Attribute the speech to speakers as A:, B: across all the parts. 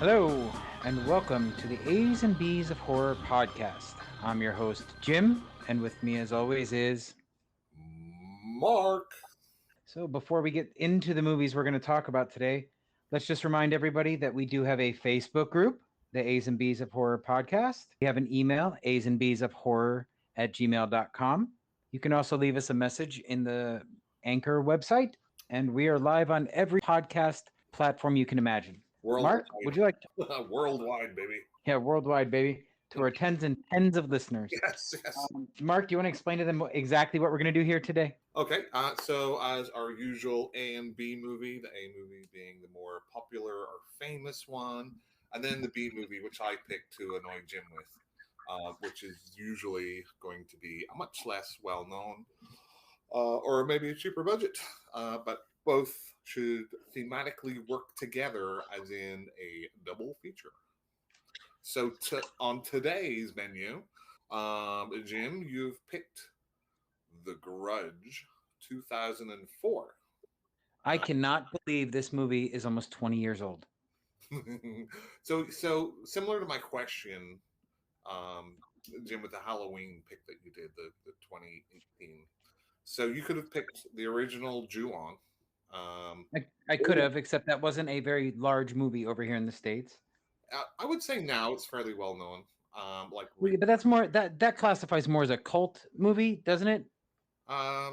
A: Hello, and welcome to the A's and B's of Horror podcast. I'm your host, Jim, and with me, as always, is
B: Mark.
A: So, before we get into the movies we're going to talk about today, let's just remind everybody that we do have a Facebook group, the A's and B's of Horror podcast. We have an email, A's and B's of Horror at gmail.com. You can also leave us a message in the Anchor website, and we are live on every podcast platform you can imagine.
B: Worldwide.
A: Mark, would you like to?
B: Worldwide, baby.
A: Yeah, worldwide, baby. To our tens and tens of listeners.
B: Yes.
A: Mark, do you want to explain to them exactly what we're going to do here today?
B: Okay, so as our usual A and B movie, the A movie being the more popular or famous one, and then the B movie, which I picked to annoy Jim with, which is usually going to be a much less well-known or maybe a cheaper budget, but both should thematically work together as in a double feature. So on today's menu, Jim, you've picked The Grudge 2004.
A: I cannot believe this movie is almost 20 years old.
B: So similar to my question, Jim, with the Halloween pick that you did, the 2018. So you could have picked the original Ju-on.
A: I could have, except that wasn't a very large movie over here in the States.
B: I would say now it's fairly well known.
A: But that's more that classifies more as a cult movie, doesn't it?
B: I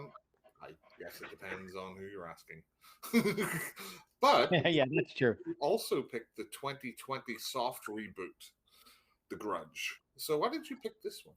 B: guess it depends on who you're asking. But
A: yeah, that's true.
B: You also picked the 2020 soft reboot, The Grudge. So why did you pick this one?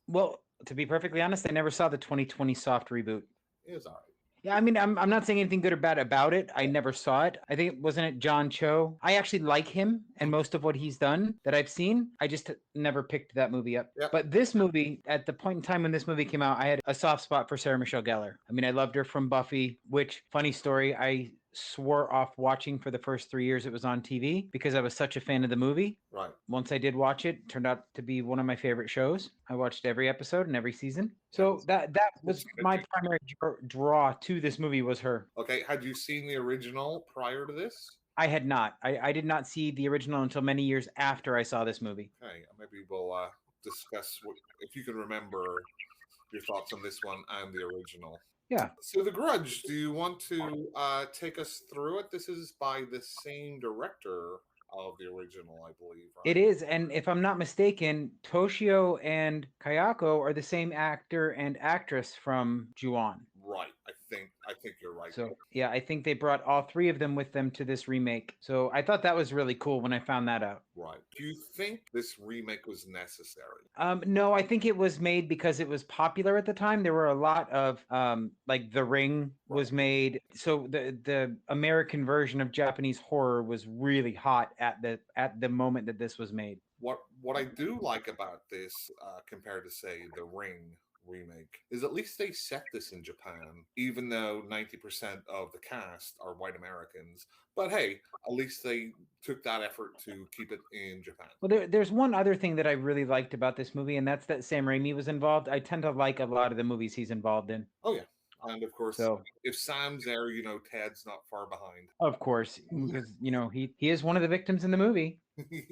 A: Well, to be perfectly honest, I never saw the 2020 soft reboot.
B: It was all right.
A: Yeah, I mean, I'm not saying anything good or bad about it. I never saw it. I think, wasn't it John Cho? I actually like him and most of what he's done that I've seen. I just never picked that movie up.
B: Yep.
A: But this movie, at the point in time when this movie came out, I had a soft spot for Sarah Michelle Gellar. I mean, I loved her from Buffy, which, funny story, I swore off watching for the first 3 years it was on TV because I was such a fan of the movie.
B: Right.
A: Once I did watch it, it turned out to be one of my favorite shows. I watched every episode and every season. So that was my primary draw to this movie was her.
B: Okay. Had you seen the original prior to this?
A: I had not. I did not see the original until many years after I saw this movie.
B: Okay. Maybe we'll discuss if you can remember your thoughts on this one and the original.
A: Yeah.
B: So The Grudge, do you want to take us through it? This is by the same director of the original, I believe. Right?
A: It is, and if I'm not mistaken, Toshio and Kayako are the same actor and actress from Ju-on.
B: Right. I think you're right.
A: So yeah, I think they brought all three of them with them to this remake. So I thought that was really cool when I found that out.
B: Right. Do you think this remake was necessary?
A: No, I think it was made because it was popular at the time. There were a lot of like The Ring was made. So the American version of Japanese horror was really hot at the moment that this was made.
B: What I do like about this, compared to say The Ring remake, is at least they set this in Japan, even though 90% of the cast are white Americans. But hey, at least they took that effort to keep it in Japan.
A: Well, there's one other thing that I really liked about this movie, and that's that Sam Raimi was involved. I tend to like a lot of the movies he's involved in.
B: Oh yeah. And of course, if Sam's there, Ted's not far behind.
A: Of course, because he is one of the victims in the movie.
B: He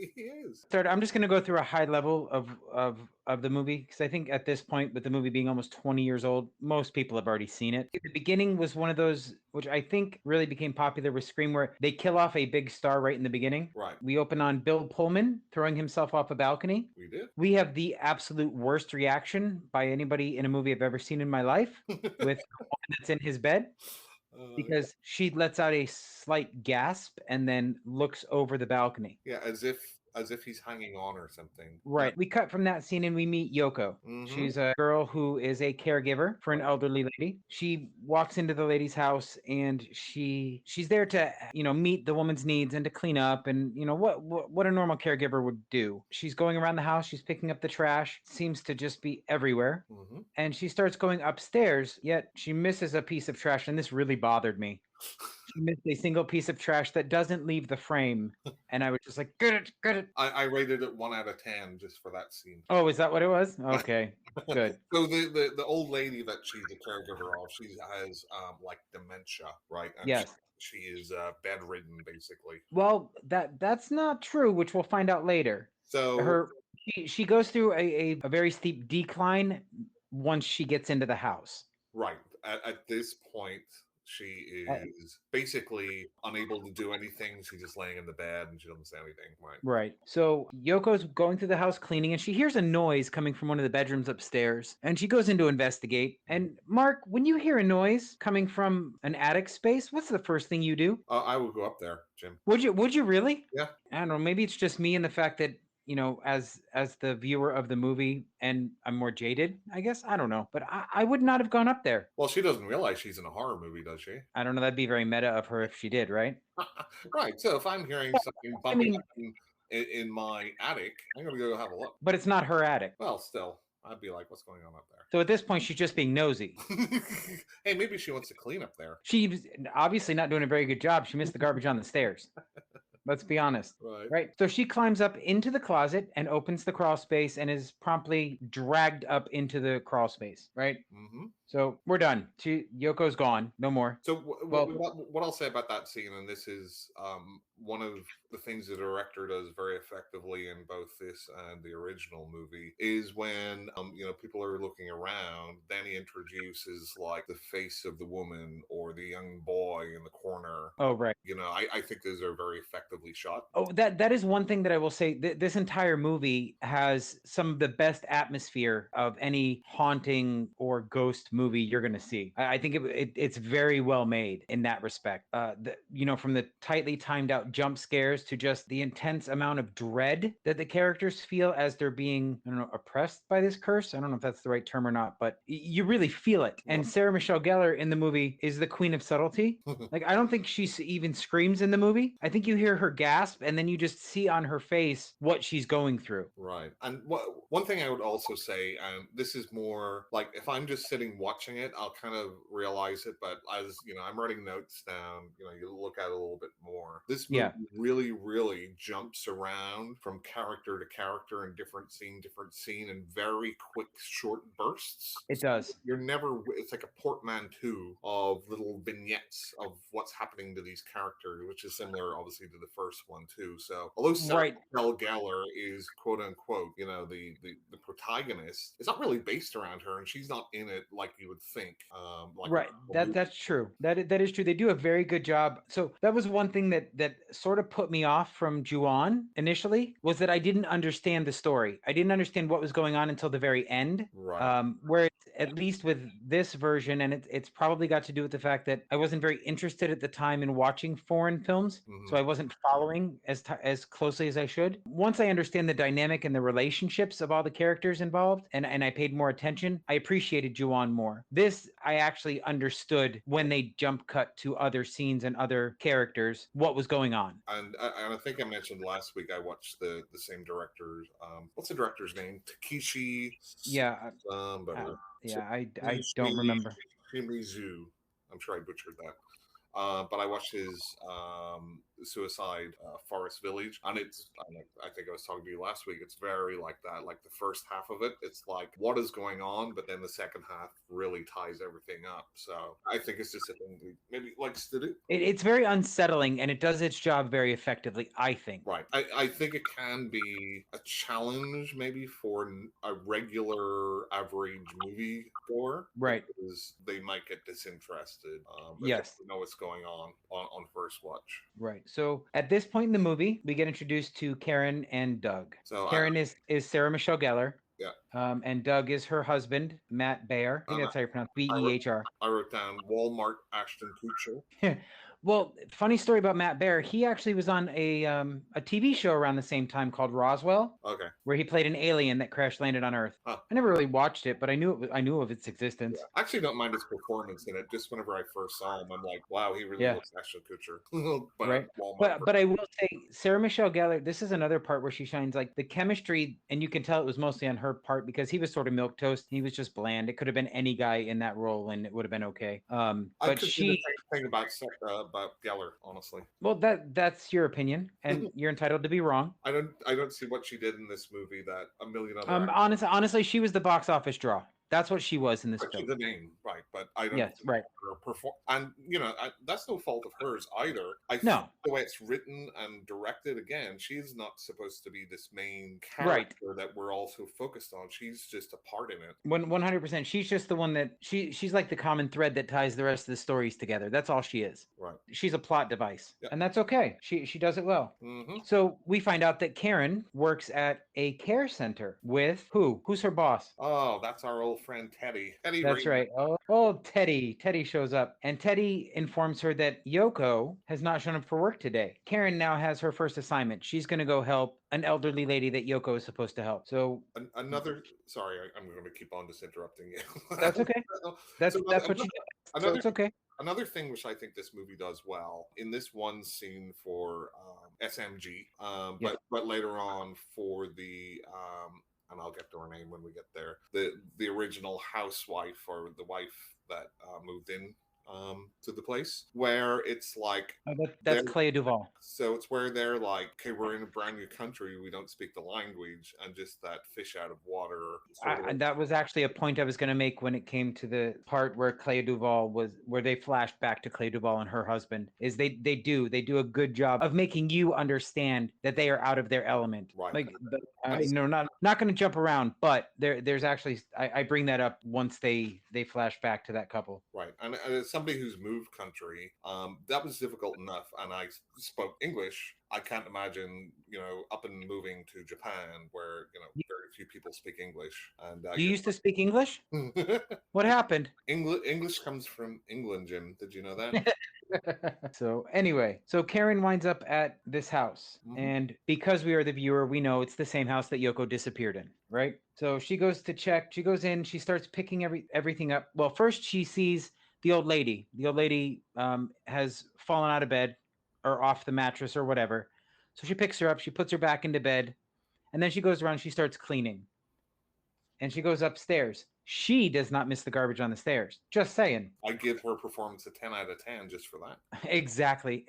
B: is.
A: I'm just going to go through a high level of the movie because I think at this point, with the movie being almost 20 years old, most people have already seen it. The beginning was one of those which I think really became popular with Scream, where they kill off a big star right in the beginning.
B: Right.
A: We open on Bill Pullman throwing himself off a balcony.
B: We did.
A: We have the absolute worst reaction by anybody in a movie I've ever seen in my life with the woman that's in his bed. Because she lets out a slight gasp and then looks over the balcony.
B: Yeah, as if he's hanging on or something.
A: Right. We cut from that scene and we meet Yoko.
B: Mm-hmm.
A: She's a girl who is a caregiver for an elderly lady. She walks into the lady's house and she's there to, meet the woman's needs and to clean up and, what a normal caregiver would do. She's going around the house. She's picking up the trash. Seems to just be everywhere.
B: Mm-hmm.
A: And she starts going upstairs, yet she misses a piece of trash. And this really bothered me. She missed a single piece of trash that doesn't leave the frame. And I was just like, get it.
B: I rated it 1 out of 10 just for that scene.
A: Oh, is that what it was? Okay, good.
B: So the old lady that she's a caregiver of, she has like dementia, right? And
A: yes.
B: she is bedridden, basically.
A: Well, that's not true, which we'll find out later.
B: So,
A: Her she goes through a very steep decline once she gets into the house.
B: right at this point, she
A: Uh,
B: is basically unable to do anything. She's just laying in the bed and she doesn't say anything. Right.
A: Right. So Yoko's going through the house cleaning and she hears a noise coming from one of the bedrooms upstairs and she goes in to investigate. And Mark, when you hear a noise coming from an attic space, what's the first thing you do?
B: I would go up there, Jim.
A: Would you really?
B: Yeah.
A: I don't know, maybe it's just me and the fact that as the viewer of the movie and I'm more jaded, I guess. I don't know. But I would not have gone up there.
B: Well, she doesn't realize she's in a horror movie, does she?
A: I don't know, that'd be very meta of her if she did, right?
B: Right. So if I'm hearing something
A: I
B: bumping
A: mean,
B: in my attic, I'm going to go have a look.
A: but it's not her attic.
B: Well, still, I'd be like, what's going on up there?
A: So at this point, she's just being nosy.
B: Hey, maybe she wants to clean up there.
A: She's obviously not doing a very good job. She missed the garbage on the stairs. Let's be honest.
B: Right.
A: So she climbs up into the closet and opens the crawl space and is promptly dragged up into the crawl space, right?
B: Mm-hmm.
A: So we're done. Yoko's gone. No more.
B: So what I'll say about that scene, and this is one of the things the director does very effectively in both this and the original movie, is when people are looking around, then he introduces like the face of the woman or the young boy in the corner.
A: Oh, right.
B: I think those are very effectively shot.
A: Oh, that is one thing that I will say. This entire movie has some of the best atmosphere of any haunting or ghost movie you're going to see. I think it's very well made in that respect. From the tightly timed out jump scares to just the intense amount of dread that the characters feel as they're being, I don't know, oppressed by this curse. I don't know if that's the right term or not, but you really feel it. And Sarah Michelle Gellar in the movie is the queen of subtlety. Like, I don't think she even screams in the movie. I think you hear her gasp and then you just see on her face what she's going through.
B: Right. And one thing I would also say, and this is more like if I'm just sitting watching it, I'll kind of realize it. But as I'm writing notes down, you look at it a little bit more. This movie really, really jumps around from character to character and different scene in very quick, short bursts.
A: It does.
B: It's like a portmanteau of little vignettes of what's happening to these characters, which is similar, obviously, to the first one too. So although Sarah Gellar is quote unquote, the protagonist, it's not really based around her, and she's not in it like you would think.
A: That's true. That is true. They do a very good job. So that was one thing that sort of put me off from Ju-on initially, was that I didn't understand the story. I didn't understand what was going on until the very end.
B: Right.
A: Where at least with this version, and it's probably got to do with the fact that I wasn't very interested at the time in watching foreign films, so I wasn't following as closely as I should. Once I understand the dynamic and the relationships of all the characters involved, and I paid more attention, I appreciated Ju-on more. This, I actually understood when they jump cut to other scenes and other characters, what was going on.
B: And I think I mentioned last week I watched the same director's, what's the director's name? Takeshi.
A: Yeah. I don't remember.
B: Shimizu. I'm sure I butchered that. But I watched his Suicide Forest Village, and I think I was talking to you last week. It's very like that. Like the first half of it, it's like what is going on, but then the second half really ties everything up. So I think it's just a thing he maybe likes to do.
A: It's very unsettling, and it does its job very effectively, I think.
B: Right. I think it can be a challenge maybe for a regular average movie goer.
A: Right.
B: Because they might get disinterested.
A: Yes.
B: Know what's going on first watch.
A: Right. So at this point in the movie, we get introduced to Karen and Doug. So Karen is Sarah Michelle Gellar.
B: Yeah.
A: And Doug is her husband, Matt Baer. I think that's how you pronounce it. Behr.
B: I wrote down Walmart Ashton Kutcher.
A: Well, funny story about Matt Baer. He actually was on a TV show around the same time called Roswell.
B: Okay.
A: Where he played an alien that crash landed on Earth. Huh. I never really watched it, but I knew of its existence.
B: Yeah. I actually don't mind his performance in it. Just whenever I first saw him, I'm like, wow, he really looks Ashton Kutcher.
A: But I will say, Sarah Michelle Gellar, this is another part where she shines. Like the chemistry, and you can tell it was mostly on her part because he was sort of milquetoast. He was just bland. It could have been any guy in that role, and it would have been okay. But she
B: the same thing about Gellar, honestly.
A: Well, that's your opinion, and you're entitled to be wrong.
B: I don't see what she did in this movie that a million other.
A: Honestly, she was the box office draw. That's what she was in this
B: But
A: film.
B: she's a name, right? But I don't
A: Yes, right.
B: her perform, and that's no fault of hers either. I think
A: No,
B: the way it's written and directed, again, she's not supposed to be this main
A: right.
B: character that we're also focused on. She's just a part in it.
A: 100%. She's just the one that she's like the common thread that ties the rest of the stories together. That's all she is.
B: Right.
A: She's a plot device,
B: Yep.
A: and that's okay. She does it well.
B: Mm-hmm.
A: So we find out that Karen works at a care center with who? Who's her boss?
B: Oh, that's our old friend Teddy. Teddy
A: That's
B: Raymond.
A: right. Oh, Teddy. Teddy shows up, and Teddy informs her that Yoko has not shown up for work today. Karen now has her first assignment. She's going to go help an elderly lady that Yoko is supposed to help. So
B: Another. Sorry, I'm going to keep on just interrupting you.
A: that's okay. That's what you did. So it's okay.
B: Another thing which I think this movie does well in this one scene for SMG,
A: Yes.
B: but later on for the and I'll get to her name when we get there. The original housewife or the wife that moved in to the place, where it's like
A: That's Clea Duvall.
B: so it's where they're like, okay, we're in a brand new country, we don't speak the language, and just that fish out of water.
A: That was actually a point I was going to make when it came to the part where Clea Duvall where they flashed back to Clea Duvall and her husband. Is they do a good job of making you understand that they are out of their element.
B: Right.
A: Like, not going to jump around, but there's actually I bring that up once they flash back to that couple.
B: Right, and as somebody who's moved country, that was difficult enough, and I spoke English. I can't imagine, up and moving to Japan where, very few people speak English. And
A: You used to speak English? What happened?
B: English comes from England, Jim. Did you know that?
A: So anyway, Karen winds up at this house, and because we are the viewer, we know it's the same house that Yoko disappeared in, right? So she goes to check. She goes in. She starts picking everything up. Well, first she sees the old lady. The old lady has fallen out of bed or off the mattress or whatever. So she picks her up. She puts her back into bed, and then she goes around. She starts cleaning, and she goes upstairs. She does not miss the garbage on the stairs. Just saying.
B: I give her performance a 10 out of 10 just for that.
A: Exactly.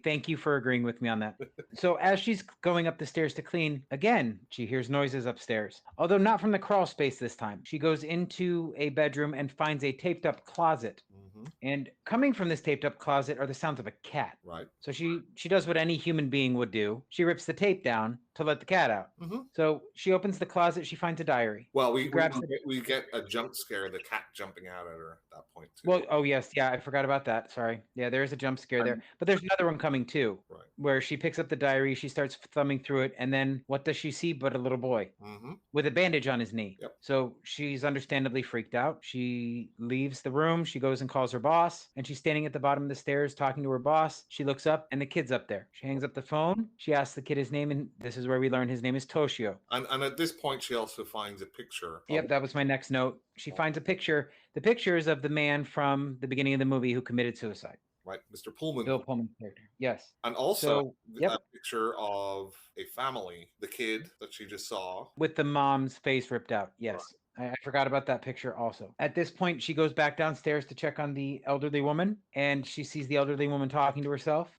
A: Thank you for agreeing with me on that. So as she's going up the stairs to clean, again, she hears noises upstairs, although not from the crawl space this time. She goes into a bedroom and finds a taped up closet. And coming from this taped up closet are the sounds of a cat.
B: Right.
A: So she does what any human being would do. She rips the tape down to let the cat out. So she opens the closet. She finds a diary.
B: Well, we get a jump scare, the cat jumping out at her at that point too.
A: Well, oh yes, yeah, I forgot about that. Sorry. Yeah, there is a jump scare there. But there's another one coming too.
B: Right.
A: Where she picks up the diary, she starts thumbing through it, and then what does she see but a little boy with a bandage on his knee?
B: Yep.
A: So she's understandably freaked out. She leaves the room. She goes and calls her boss, and she's standing at the bottom of the stairs talking to her boss. She looks up, and the kid's up there. She hangs up the phone. She asks the kid his name, and this is where we learn his name is Toshio.
B: And at this point, she also finds a picture.
A: Yep, that was my next note. She finds a picture. The picture is of the man from the beginning of the movie who committed suicide.
B: Right, Mr. Pullman.
A: Bill Pullman's character. Yes.
B: And also a picture of a family, the kid that she just saw.
A: With the mom's face ripped out. Yes. Right. I forgot about that picture also. At this point, she goes back downstairs to check on the elderly woman, and she sees the elderly woman talking to herself.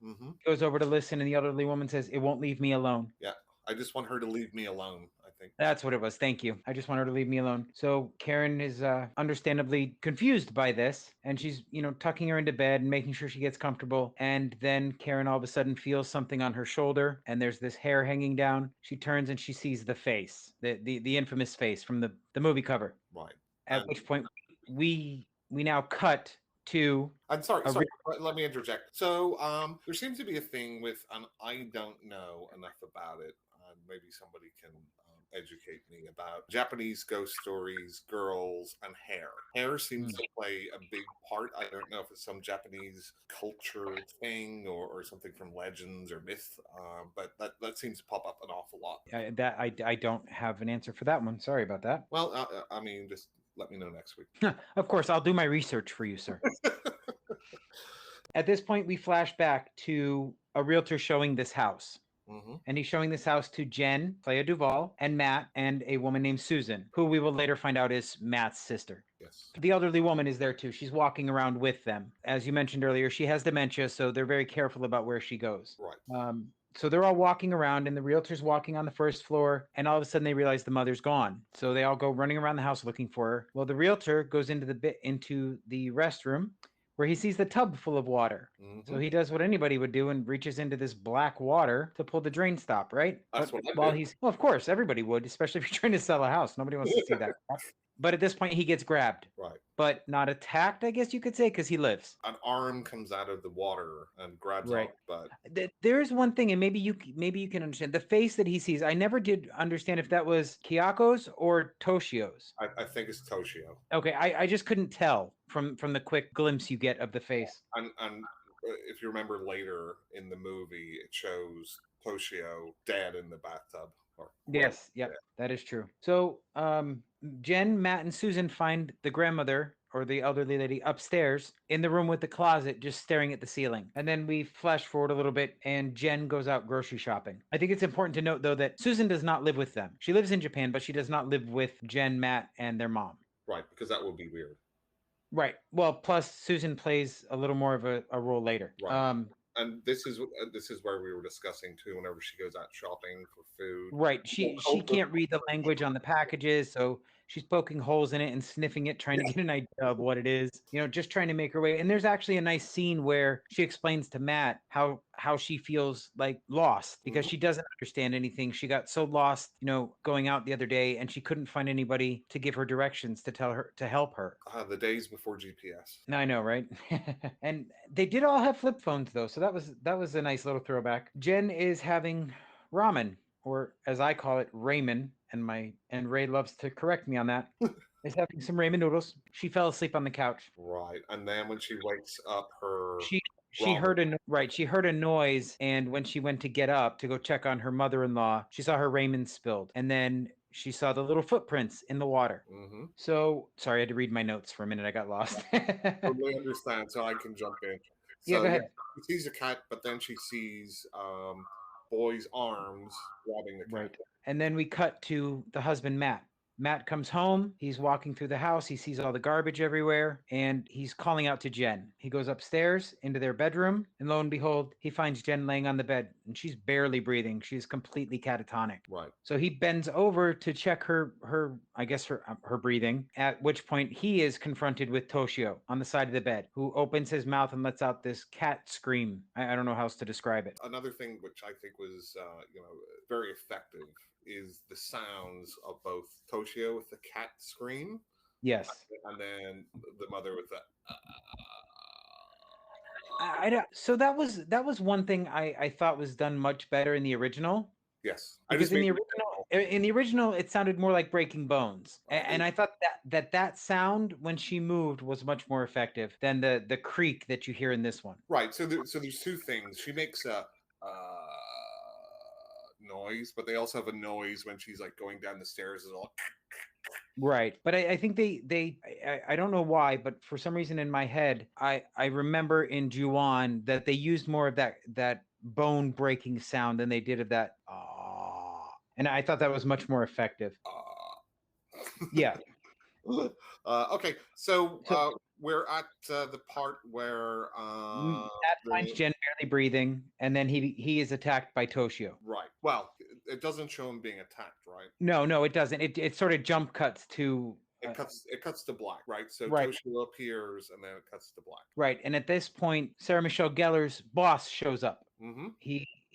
A: Goes over to listen, and the elderly woman says, "It won't leave me alone."
B: Yeah. I just want her to leave me alone, I think.
A: That's what it was. Thank you. I just want her to leave me alone. So Karen is understandably confused by this, and she's, tucking her into bed and making sure she gets comfortable. And then Karen all of a sudden feels something on her shoulder, and there's this hair hanging down. She turns and she sees the face, the infamous face from the movie cover.
B: Right.
A: At which point we now cut to.
B: I'm sorry, let me interject. So there seems to be a thing with, and I don't know enough about it. Maybe somebody can educate me about Japanese ghost stories, girls, and hair. Hair seems to play a big part. I don't know if it's some Japanese culture thing or something from legends or myth, but that seems to pop up an awful lot.
A: I don't have an answer for that one. Sorry about that.
B: Well, just let me know next week.
A: Of course, I'll do my research for you, sir. At this point, we flash back to a realtor showing this house. And he's showing this house to Jen, Clea Duvall, and Matt, and a woman named Susan, who we will later find out is Matt's sister.
B: Yes.
A: The elderly woman is there too. She's walking around with them. As you mentioned earlier, she has dementia, so they're very careful about where she goes.
B: Right.
A: So they're all walking around, and the realtor's walking on the first floor, and all of a sudden they realize the mother's gone. So they all go running around the house looking for her. Well, the realtor goes into the restroom, where he sees the tub full of water. So he does what anybody would do and reaches into this black water to pull the drain stop, right?
B: That's
A: But
B: what I
A: while
B: did.
A: well, of course, everybody would, especially if you're trying to sell a house. Nobody wants to see that crap. But at this point, he gets grabbed.
B: Right.
A: But not attacked, I guess you could say, because he lives.
B: An arm comes out of the water and grabs
A: Right.
B: up, but
A: There's one thing, and maybe you can understand the face that he sees. I never did understand if that was Kyako's or Toshio's.
B: I think it's Toshio.
A: Okay, I just couldn't tell from the quick glimpse you get of the face.
B: And if you remember later in the movie, it shows Toshio dead in the bathtub.
A: Yes, yep, that is true. So Jen, Matt, and Susan find the grandmother or the elderly lady upstairs in the room with the closet, just staring at the ceiling. And then we flash forward a little bit, and Jen goes out grocery shopping. I think it's important to note, though, that Susan does not live with them. She lives in Japan, but she does not live with Jen, Matt, and their mom.
B: Right, because that would be weird.
A: Right. Well, plus Susan plays a little more of a role later.
B: Right. And this is where we were discussing too. Whenever she goes out shopping for food,
A: right? She can't read the language on the packages, so she's poking holes in it and sniffing it, trying to get an idea of what it is. You know, just trying to make her way. And there's actually a nice scene where she explains to Matt how she feels like lost because she doesn't understand anything. She got so lost, you know, going out the other day, and she couldn't find anybody to give her directions to tell her to help her.
B: The days before GPS.
A: I know, right? And they did all have flip phones though, so that was a nice little throwback. Jen is having ramen, or as I call it, ramen, and Ray loves to correct me on that. Is having some ramen noodles. She fell asleep on the couch.
B: Right, and then when she wakes up,
A: she heard a noise, and when she went to get up to go check on her mother-in-law, she saw her ramen spilled, and then she saw the little footprints in the water. So sorry, I had to read my notes for a minute. I got lost.
B: Totally understand, so I can jump in.
A: So, yeah, go ahead.
B: She sees a cat, but then she sees boy's arms grabbing the cat.
A: Right. And then we cut to the husband, Matt. Matt comes home. He's walking through the house. He sees all the garbage everywhere, and he's calling out to Jen. He goes upstairs into their bedroom, and lo and behold, he finds Jen laying on the bed, and she's barely breathing. She's completely catatonic.
B: Right.
A: So he bends over to check her breathing, at which point he is confronted with Toshio on the side of the bed, who opens his mouth and lets out this cat scream. I don't know how else to describe it.
B: Another thing which I think was, very effective is the sounds of both Toshio with the cat scream,
A: yes,
B: and then the mother with the.
A: So that was one thing I thought was done much better in the original.
B: Yes,
A: because in the original it sounded more like breaking bones, and I thought that sound when she moved was much more effective than the creak that you hear in this one.
B: Right. So there's two things. She makes a noise, but they also have a noise when she's like going down the stairs. Is all
A: right. But I think I don't know why, but for some reason in my head I remember in Ju-on that they used more of that bone breaking sound than they did of that and I thought that was much more effective. Yeah.
B: Okay, so we're at the part where
A: Matt finds Jen barely breathing, and then he is attacked by Toshio.
B: Right. Well, it doesn't show him being attacked, right?
A: No, it doesn't. It sort of jump cuts to.
B: It cuts to black, right? So
A: right.
B: Toshio appears, and then it cuts to black.
A: Right, and at this point, Sarah Michelle Gellar's boss shows up.
B: Mm-hmm.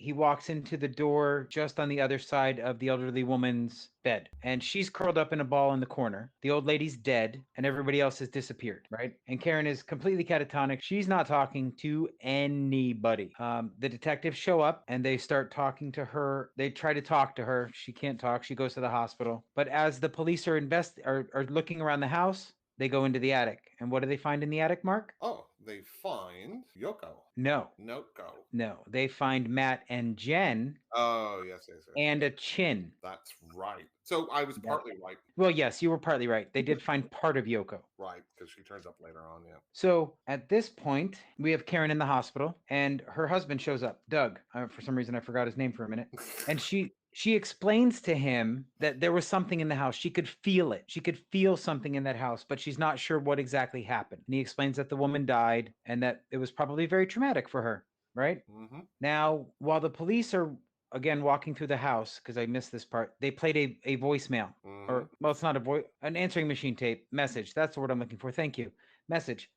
A: He walks into the door just on the other side of the elderly woman's bed, and she's curled up in a ball in the corner. The old lady's dead, and everybody else has disappeared, right? And Karen is completely catatonic. She's not talking to anybody. The detectives show up, and they start talking to her. They try to talk to her. She can't talk. She goes to the hospital. But as the police are looking around the house, they go into the attic. And what do they find in the attic, Mark?
B: Oh, they find Yoko.
A: No.
B: Noko.
A: No. They find Matt and Jen.
B: Oh, yes.
A: And a chin.
B: That's right. So I was partly right.
A: Well, yes, you were partly right. They did find part of Yoko.
B: Right, because she turns up later on, yeah.
A: So at this point, we have Karen in the hospital, and her husband shows up, Doug. For some reason, I forgot his name for a minute. And she explains to him that there was something in the house. She could feel it. She could feel something in that house, but she's not sure what exactly happened. And he explains that the woman died and that it was probably very traumatic for her. right?
B: Mm-hmm.
A: Now, while the police are again walking through the house, because I missed this part, they played a voicemail.
B: Mm-hmm.
A: Or well, it's not a voice, an answering machine tape message. That's the word I'm looking for. Thank you. Message.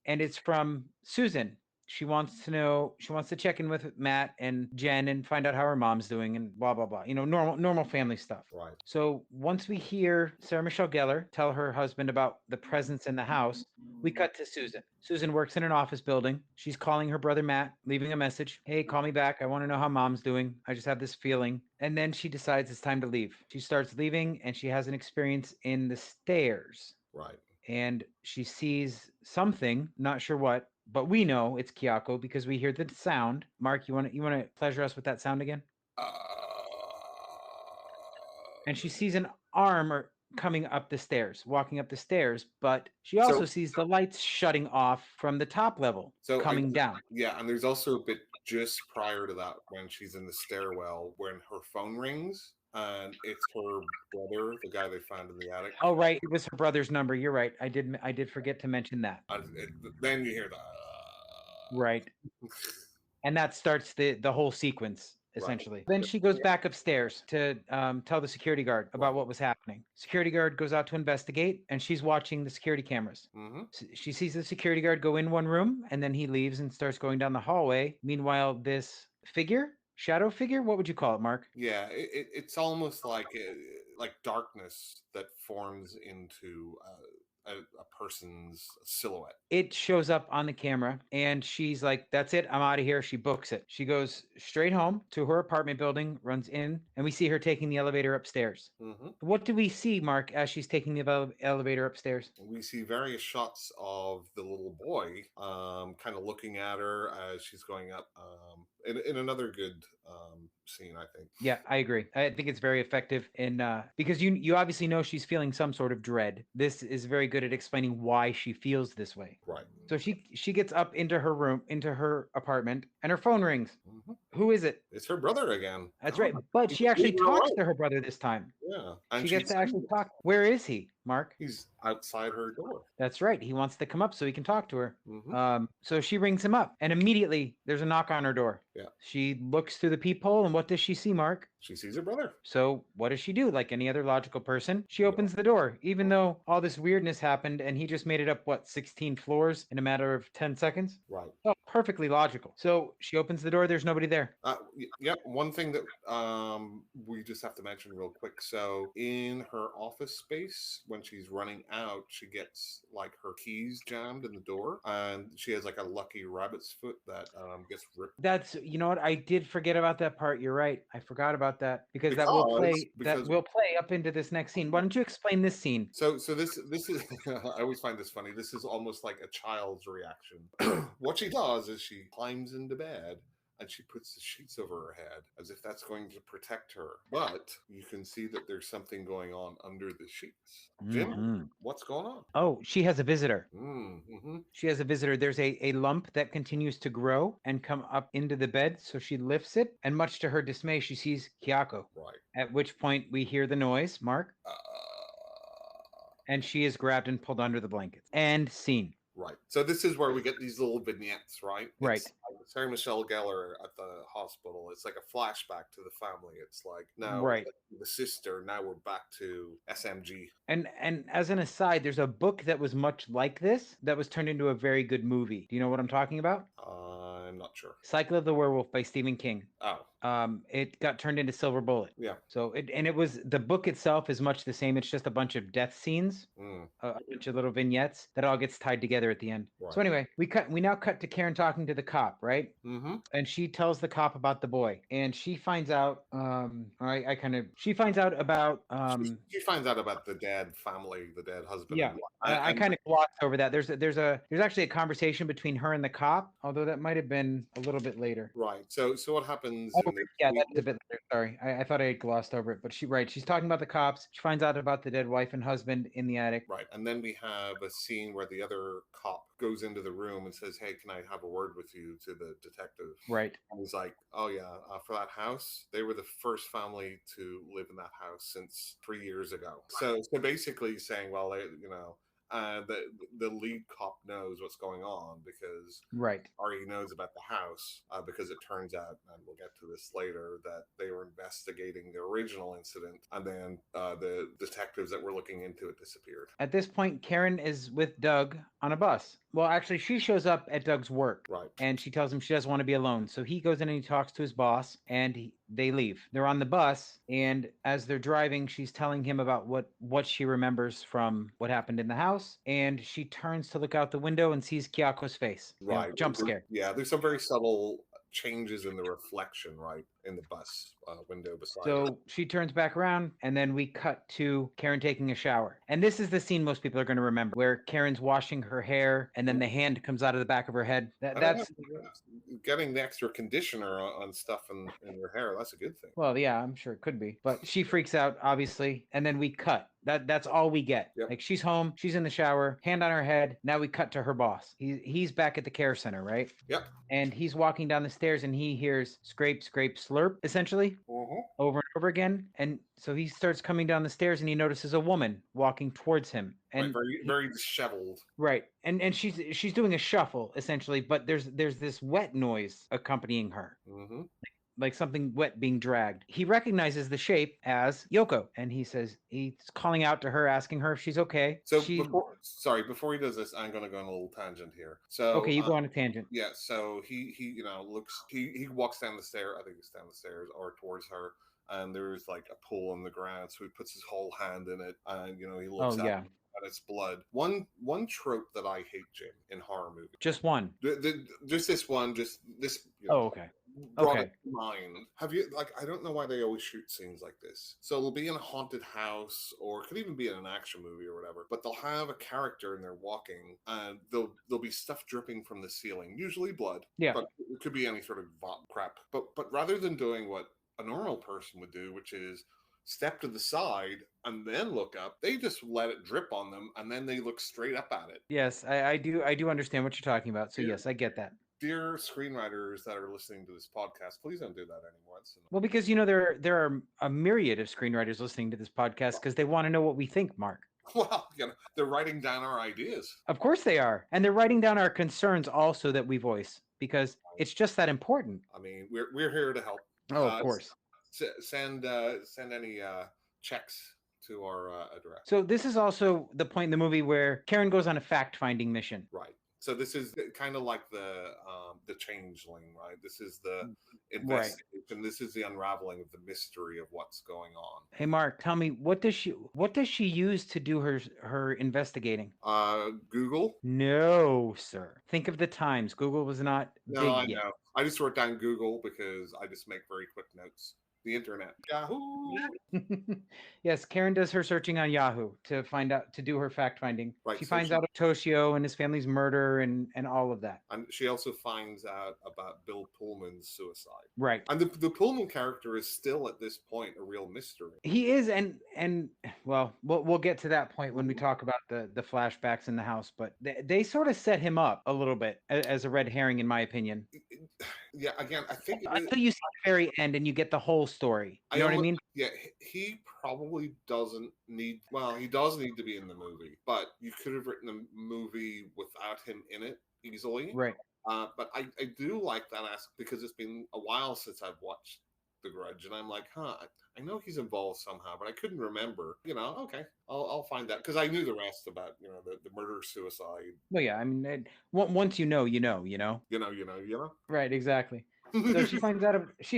A: And it's from Susan. She wants to know, she wants to check in with Matt and Jen and find out how her mom's doing and blah blah blah. You know, normal family stuff.
B: Right.
A: So once we hear Sarah Michelle Gellar tell her husband about the presence in the house, we cut to Susan. Susan works in an office building. She's calling her brother Matt, leaving a message. Hey, call me back. I want to know how mom's doing. I just have this feeling. And then she decides it's time to leave. She starts leaving and she has an experience in the stairs.
B: Right.
A: And she sees something, not sure what, but we know it's Kyako because we hear the sound. Mark, you want to pleasure us with that sound again?
B: Uh,
A: And she sees an arm coming up the stairs, walking up the stairs, but she
B: so
A: also sees the lights shutting off from the top level,
B: so I
A: coming down.
B: yeah, and there's also a bit just prior to that when she's in the stairwell when her phone rings and it's her brother, the guy they found in the attic.
A: Oh, right, it was her brother's number. You're right. I did forget to mention that.
B: Then you hear that.
A: Right. And that starts the whole sequence
B: Right.
A: essentially. Then she goes back upstairs to tell the security guard about
B: Right.
A: what was happening. Security guard goes out to investigate, and she's watching the security cameras.
B: Mm-hmm.
A: She sees the security guard go in one room, and then he leaves and starts going down the hallway. Meanwhile, this figure, shadow figure, what would you call it, Mark?
B: Yeah, it's almost like darkness that forms into a person's silhouette.
A: It shows up on the camera, and she's like, that's it, I'm out of here. She books it. She goes straight home to her apartment building, runs in, and we see her taking the elevator upstairs.
B: Mm-hmm.
A: What do we see, Mark, as she's taking the elevator upstairs?
B: We see various shots of the little boy kind of looking at her as she's going up in another good scene, I think.
A: Yeah, I agree. I think it's very effective in because you obviously know she's feeling some sort of dread. This is very good at explaining why she feels this way.
B: Right.
A: So she gets up into her room, into her apartment, and her phone rings.
B: Mm-hmm.
A: Who is it?
B: It's her brother again.
A: That's
B: God,
A: right. But
B: he
A: she actually
B: leave her
A: talks
B: alone.
A: to her brother this time.
B: Yeah, and
A: She gets to actually talk. Where is he, Mark?
B: He's outside her door.
A: That's right. He wants to come up so he can talk to her.
B: Mm-hmm.
A: So she rings him up, and immediately there's a knock on her door.
B: Yeah.
A: She looks through the peephole, and what does she see, Mark?
B: She sees her brother.
A: So what does she do? Like any other logical person, she opens the door, even though all this weirdness happened and he just made it up, what, 16 floors in a matter of 10 seconds?
B: Right.
A: Oh, perfectly logical. So she opens the door, there's nobody there.
B: Yep. One thing that we just have to mention real quick. So in her office space, when she's running out, she gets like her keys jammed in the door, and she has like a lucky rabbit's foot that gets ripped.
A: That's, you know what, I did forget about that part. You're right. I forgot about that because that will play up into this next scene. Why don't you explain this scene?
B: So this is I always find this funny. This is almost like a child's reaction. What she does is she climbs into bed and she puts the sheets over her head as if that's going to protect her. But you can see that there's something going on under the sheets. Jim, what's going on?
A: Oh, she has a visitor.
B: Mm-hmm.
A: She has a visitor. There's a lump that continues to grow and come up into the bed. So she lifts it, and much to her dismay, she sees Kyako.
B: Right.
A: At which point we hear the noise, Mark, and she is grabbed and pulled under the blankets. And scene.
B: Right. So this is where we get these little vignettes, right?
A: Right.
B: It's like Sarah Michelle Gellar at the hospital. It's like a flashback to the family. It's like now
A: Right.
B: the sister. Now we're back to SMG.
A: And as an aside, there's a book that was much like this that was turned into a very good movie. Do you know what I'm talking about?
B: I'm not sure.
A: Cycle of the Werewolf by Stephen King.
B: Oh.
A: It got turned into Silver Bullet.
B: Yeah.
A: So it was, the book itself is much the same. It's just a bunch of death scenes, a bunch of little vignettes that all gets tied together at the end.
B: Right.
A: So anyway, we now cut to Karen talking to the cop, right?
B: Mm-hmm.
A: And she tells the cop about the boy, and she finds out. She finds out about.
B: She finds out about the dead family, the dead husband.
A: Yeah, I kind of glossed over that. There's actually a conversation between her and the cop, although that might have been a little bit later.
B: Right. So what happens?
A: That's a bit later. Sorry, I thought I had glossed over it, but she's talking about the cops. She finds out about the dead wife and husband in the attic.
B: Right, and then we have a scene where the other cop goes into the room and says, "Hey, can I have a word with you?" to the detective.
A: Right.
B: And he's like, "Oh yeah, for that house, they were the first family to live in that house since 3 years ago." So basically saying, well, the lead cop knows what's going on because
A: Right.
B: Ari knows about the house because it turns out, and we'll get to this later, that they were investigating the original incident, and then the detectives that were looking into it disappeared.
A: At this point, Karen is with Doug on a bus. Well, actually, she shows up at Doug's work.
B: Right.
A: And she tells him she doesn't want to be alone. So he goes in and he talks to his boss, and they leave. They're on the bus, and as they're driving, she's telling him about what she remembers from what happened in the house. And she turns to look out the window and sees Kyako's face.
B: Right.
A: Jump scare.
B: Yeah, there's some very subtle changes in the reflection, right, in the bus window beside her.
A: So she turns back around, and then we cut to Karen taking a shower. And this is the scene most people are going to remember, where Karen's washing her hair, and then the hand comes out of the back of her head. That's
B: getting the extra conditioner on stuff in your hair. That's a good thing.
A: Well, yeah, I'm sure it could be. But she freaks out, obviously, and then we cut. That's all we get.
B: Yep.
A: Like, she's home, she's in the shower, hand on her head. Now we cut to her boss. He's back at the care center, right?
B: Yep.
A: And he's walking down the stairs, and he hears scrape, scrape, slurp, essentially, over and over again. And so he starts coming down the stairs, and he notices a woman walking towards him. And
B: right, very disheveled.
A: Right. And she's doing a shuffle, essentially, but there's this wet noise accompanying her.
B: Mm-hmm.
A: Like something wet being dragged. He recognizes the shape as Yoko, and he's calling out to her, asking her if she's okay.
B: So before he does this, I'm going to go on a little tangent here. So
A: okay, you go on a tangent.
B: Yeah. So he looks. He walks down the stair. I think he's down the stairs or towards her, and there's like a pool on the ground. So he puts his whole hand in it, and he looks at it. And it's blood. One trope that I hate, Jim, in horror movies.
A: Just one.
B: Just this one. Just this.
A: Okay.
B: Brought it to mind. Have you I don't know why they always shoot scenes like this. So they'll be in a haunted house, or it could even be in an action movie or whatever. But they'll have a character and they're walking, and there'll be stuff dripping from the ceiling, usually blood.
A: Yeah.
B: But it could be any sort of crap. But rather than doing what a normal person would do, which is step to the side and then look up, they just let it drip on them, and then they look straight up at it.
A: Yes, I do understand what you're talking about. So yes, I get that.
B: Dear screenwriters that are listening to this podcast, please don't do that anymore.
A: Well, because there are a myriad of screenwriters listening to this podcast because they want to know what we think, Mark.
B: Well, they're writing down our ideas.
A: Of course they are, and they're writing down our concerns also that we voice, because it's just that important.
B: I mean, we're here to help.
A: Oh, of course.
B: Send any checks to our address.
A: So this is also the point in the movie where Karen goes on a fact-finding mission.
B: Right. So this is kind of like the changeling, right? This is the investigation. Right. This is the unraveling of the mystery of what's going on.
A: Hey, Mark, tell me, what does she use to do her investigating?
B: Google?
A: No, sir. Think of the times. Google was not big
B: I
A: yet.
B: know. I just wrote down Google because I just make very quick notes. The internet. Yahoo.
A: Yes, Karen does her searching on Yahoo to do her fact finding.
B: Right,
A: she finds out of Toshio and his family's murder and all of that.
B: And she also finds out about Bill Pullman's suicide.
A: Right.
B: And the Pullman character is still at this point a real mystery.
A: He is, and well, we'll get to that point when we talk about the flashbacks in the house, but they sort of set him up a little bit as a red herring, in my opinion.
B: Yeah, again, I think
A: until you see the very end and you get the whole story. You know what I mean?
B: Yeah, he probably doesn't need. Well, he does need to be in the movie, but you could have written a movie without him in it easily.
A: Right.
B: But I do like that aspect because it's been a while since I've watched The Grudge, and I'm like, I know he's involved somehow, but I couldn't remember. Okay, I'll find that because I knew the rest about the murder suicide.
A: Well, yeah, I mean, once you know.
B: Right,
A: exactly. So she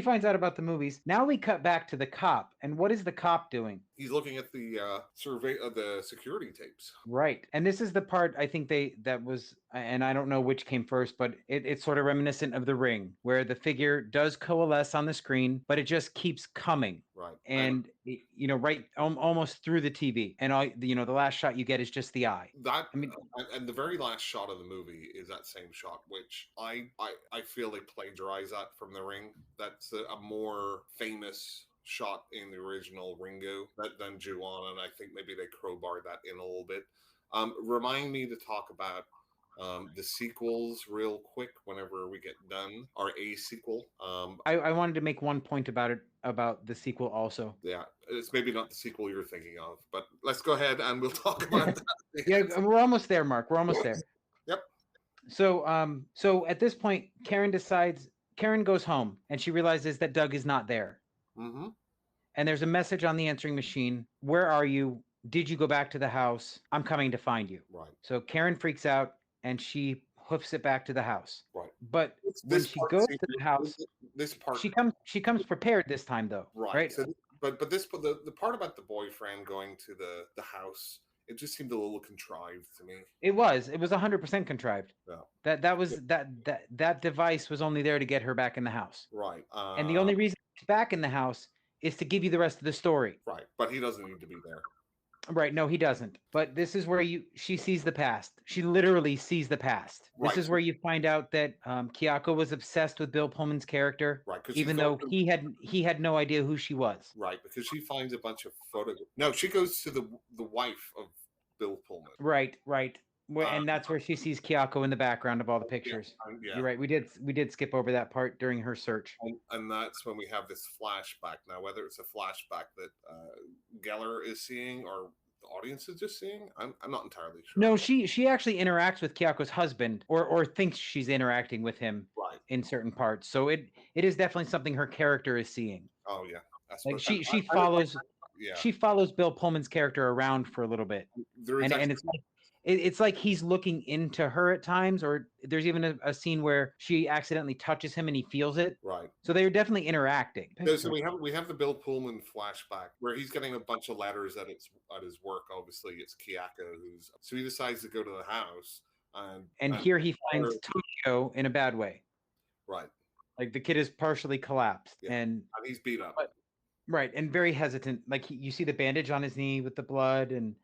A: finds out about the movies. Now we cut back to the cop, and what is the cop doing?
B: He's looking at the survey of the security tapes.
A: Right, and this is the part I think that was, and I don't know which came first, but it's sort of reminiscent of The Ring, where the figure does coalesce on the screen, but it just keeps coming.
B: Right,
A: and right almost through the TV, and all the last shot you get is just the eye.
B: And the very last shot of the movie is that same shot, which I feel they plagiarized that from The Ring. That's a more famous shot in the original Ringo than Ju-on, and I think maybe they crowbarred that in a little bit. Remind me to talk about The sequels, real quick, whenever we get done, are a sequel.
A: I wanted to make one point about it, about the sequel also.
B: Yeah, it's maybe not the sequel you're thinking of, but let's go ahead and we'll talk about that.
A: Yeah, we're almost there, Mark. We're almost there.
B: Yep.
A: So at this point, Karen goes home and she realizes that Doug is not there.
B: Mm-hmm.
A: And there's a message on the answering machine. Where are you? Did you go back to the house? I'm coming to find you.
B: Right.
A: So Karen freaks out and she hoofs it back to the house.
B: Right.
A: But when she goes to the house,
B: this part
A: she comes prepared this time though. Right.
B: So, but the part about the boyfriend going to the house, it just seemed a little contrived to me.
A: It was 100% contrived.
B: Yeah.
A: That device was only there to get her back in the house.
B: Right.
A: And the only reason she's back in the house is to give you the rest of the story.
B: Right. But he doesn't need to be there.
A: Right. No, he doesn't. But this is where she sees the past. She literally sees the past. This
B: Right.
A: is where you find out that Kyako was obsessed with Bill Pullman's character,
B: right?
A: Even though he had no idea who she was.
B: Right, because she finds a bunch of photos. No, she goes to the wife of Bill Pullman.
A: Right. And that's where she sees Kyako in the background of all the pictures.
B: Yeah.
A: You're right. We did skip over that part during her search.
B: And that's when we have this flashback. Now, whether it's a flashback that Geller is seeing or the audience is just seeing, I'm not entirely sure.
A: No, she actually interacts with Kyako's husband, or thinks she's interacting with him in certain parts. So it is definitely something her character is seeing.
B: Oh yeah,
A: like she follows. Yeah. She follows Bill Pullman's character around for a little bit, and it's like he's looking into her at times, or there's even a scene where she accidentally touches him and he feels it.
B: Right.
A: So they're definitely interacting.
B: So we have the Bill Pullman flashback where he's getting a bunch of letters at his work. Obviously, it's Kyako so he decides to go to the house,
A: and here he finds Toshio in a bad way.
B: Right.
A: Like the kid is partially collapsed, and
B: he's beat up.
A: Right, and very hesitant. Like you see the bandage on his knee with the blood, and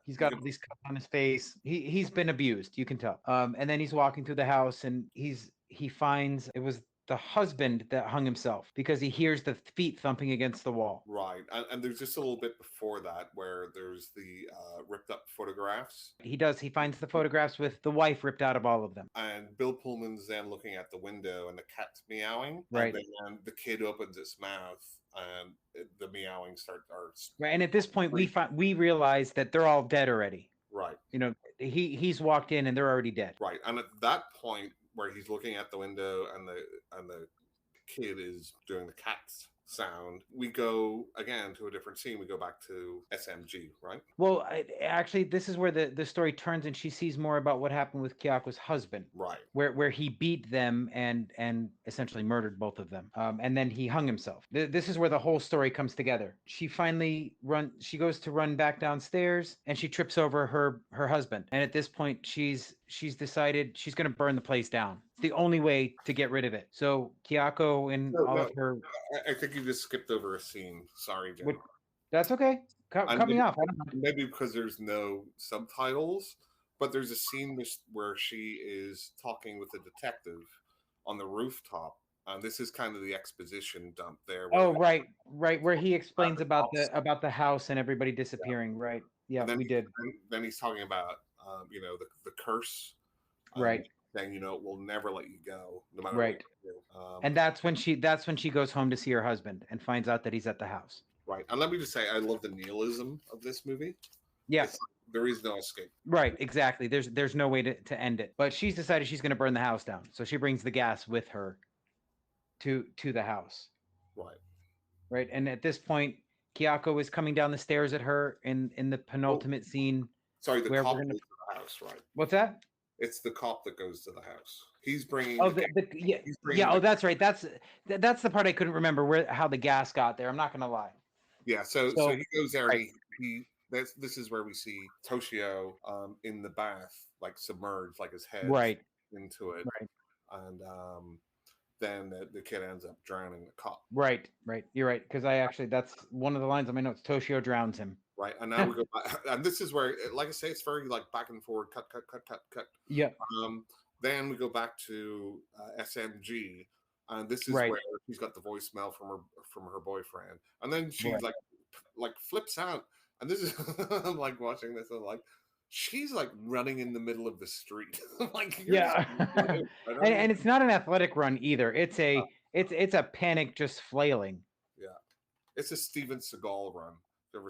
A: he's got all these cuts on his face. He's been abused, you can tell. And then he's walking through the house, and he finds it was the husband that hung himself because he hears the feet thumping against the wall.
B: Right, and there's just a little bit before that where there's the ripped up photographs.
A: He finds the photographs with the wife ripped out of all of them.
B: And Bill Pullman's then looking at the window, and the cat's meowing.
A: Right.
B: And then the kid opens its mouth, and the meowing starts.
A: Right, and at this point, we realize that they're all dead already.
B: Right.
A: You know, he's walked in, and they're already dead.
B: Right, and at that point, where he's looking at the window and the kid is doing the cat's sound, we go again to a different scene. We go back to SMG, right?
A: Well, actually, this is where the story turns, and she sees more about what happened with Kyako's husband,
B: right? Where
A: he beat them and essentially murdered both of them, and then he hung himself. This is where the whole story comes together. She finally She goes to run back downstairs, and she trips over her husband. And at this point, she's decided she's going to burn the place down. It's the only way to get rid of it. So Kyako and of her.
B: I think you just skipped over a scene. Sorry, Jim.
A: That's okay. Cut me off.
B: Maybe because there's no subtitles, but there's a scene where she is talking with a detective on the rooftop. This is kind of the exposition dump there.
A: Right, where he explains about the house and everybody disappearing. Yeah. Right. Yeah, we did.
B: Then he's talking about the curse.
A: Right.
B: Saying, we'll never let you go, no matter
A: right.
B: what you do.
A: And that's when she goes home to see her husband and finds out that he's at the house.
B: Right. And let me just say, I love the nihilism of this movie.
A: Yes.
B: There is no escape.
A: Right, exactly. There's no way to end it. But she's decided she's going to burn the house down. So she brings the gas with her to the house.
B: Right.
A: Right. And at this point, Kyako is coming down the stairs at her in the penultimate scene.
B: Sorry, the cop goes to the house, right?
A: What's that?
B: It's the cop that goes to the house. He's bringing.
A: That's right. That's the part I couldn't remember how the gas got there. I'm not gonna lie.
B: Yeah. So he goes there. Right. This is where we see Toshio in the bath, like submerged, like his head into it.
A: Right.
B: And then the kid ends up drowning the cop.
A: Right. You're right, because that's one of the lines on my notes. Toshio drowns him.
B: Right, and now we go back, and this is where, like I say, it's very like back and forward, cut.
A: Yeah.
B: Then we go back to SMG, and this is where she's got the voicemail from her boyfriend, and then she like flips out, and this is I'm like watching this, and like she's like running in the middle of the street. Like you're just
A: Yeah.
B: running in front of me.
A: And it's not an athletic run either. It's a panic just flailing.
B: Yeah, it's a Steven Seagal run.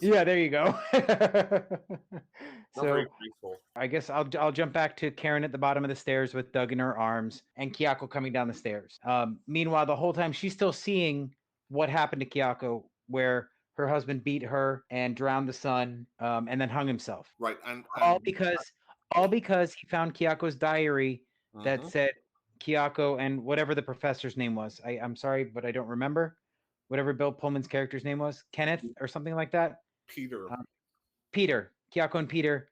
A: Yeah, there you go.
B: Not very
A: So
B: graceful.
A: I guess I'll jump back to Karen at the bottom of the stairs with Doug in her arms and Kyako coming down the stairs. Meanwhile, the whole time she's still seeing what happened to Kyako, where her husband beat her and drowned the son, and then hung himself.
B: Right, and
A: All because he found Kyako's diary that said Kyako and whatever the professor's name was. I'm sorry, but I don't remember. Whatever Bill Pullman's character's name was, Kenneth or something like that.
B: Peter.
A: Peter, Kyako and Peter,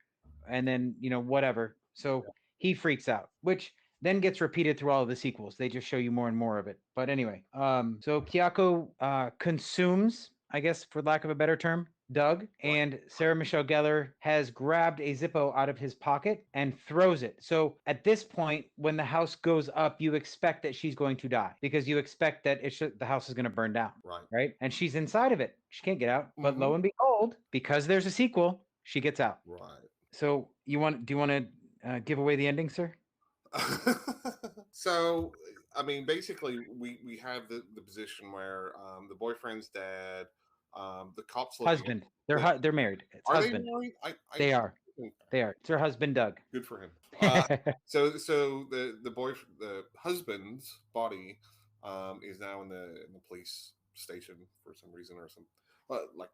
A: and then whatever. So he freaks out, which then gets repeated through all of the sequels. They just show you more and more of it. But anyway, so Kyako consumes, I guess, for lack of a better term, Doug, and Sarah Michelle Gellar has grabbed a Zippo out of his pocket and throws it. So at this point, when the house goes up, you expect that she's going to die because you expect that the house is going to burn down. Right. And she's inside of it. She can't get out. But lo and behold, because there's a sequel, she gets out.
B: Right.
A: So do you want to give away the ending, sir?
B: So, I mean, basically, we have the position where the boyfriend's dead. The cops
A: husband. They're married. It's husband.
B: They married?
A: They are. They are. It's her husband, Doug.
B: Good for him. So the husband's body is now in the police station for some reason or some like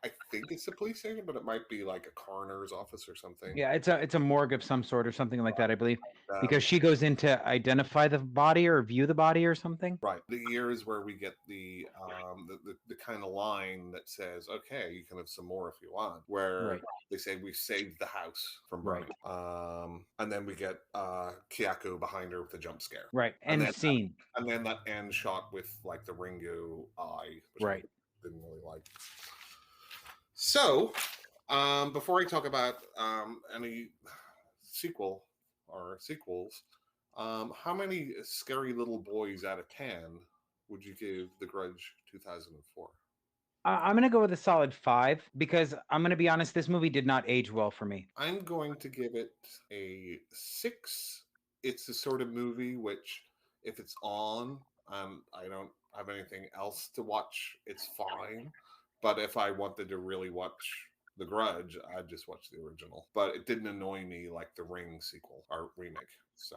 B: I think it's a police station, but it might be like a coroner's office or something.
A: Yeah, it's a morgue of some sort or something like that, I believe, because she goes in to identify the body or view the body or something.
B: Right. The year is where we get the kind of line that says, "Okay, you can have some more if you want." Where they say we saved the house from burning. And then we get Kyako behind her with a jump scare.
A: Right. And scene.
B: And then that end shot with like the Ringo eye, which I didn't really like. So, before I talk about any sequel or sequels, how many scary little boys out of 10 would you give The Grudge 2004?
A: I'm going to go with a solid 5 because I'm going to be honest, this movie did not age well for me.
B: I'm going to give it a 6. It's the sort of movie which, if it's on, I don't have anything else to watch, it's fine. But if I wanted to really watch The Grudge, I'd just watch the original. But it didn't annoy me like the Ring sequel or remake. So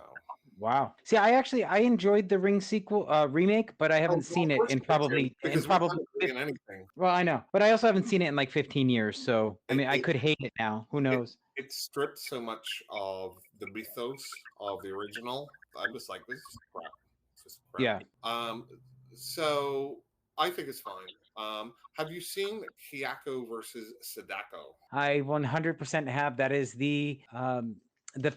A: wow. See, I enjoyed the Ring sequel remake, but I haven't seen it in probably
B: anything.
A: Well, I know, but I also haven't seen it in like 15 years. So I mean, I could hate it now. Who knows?
B: It stripped so much of the mythos of the original. I'm just like, this is crap. It's just crap.
A: Yeah.
B: So I think it's fine. Have you seen Kyako versus Sadako?
A: I 100% have. That is the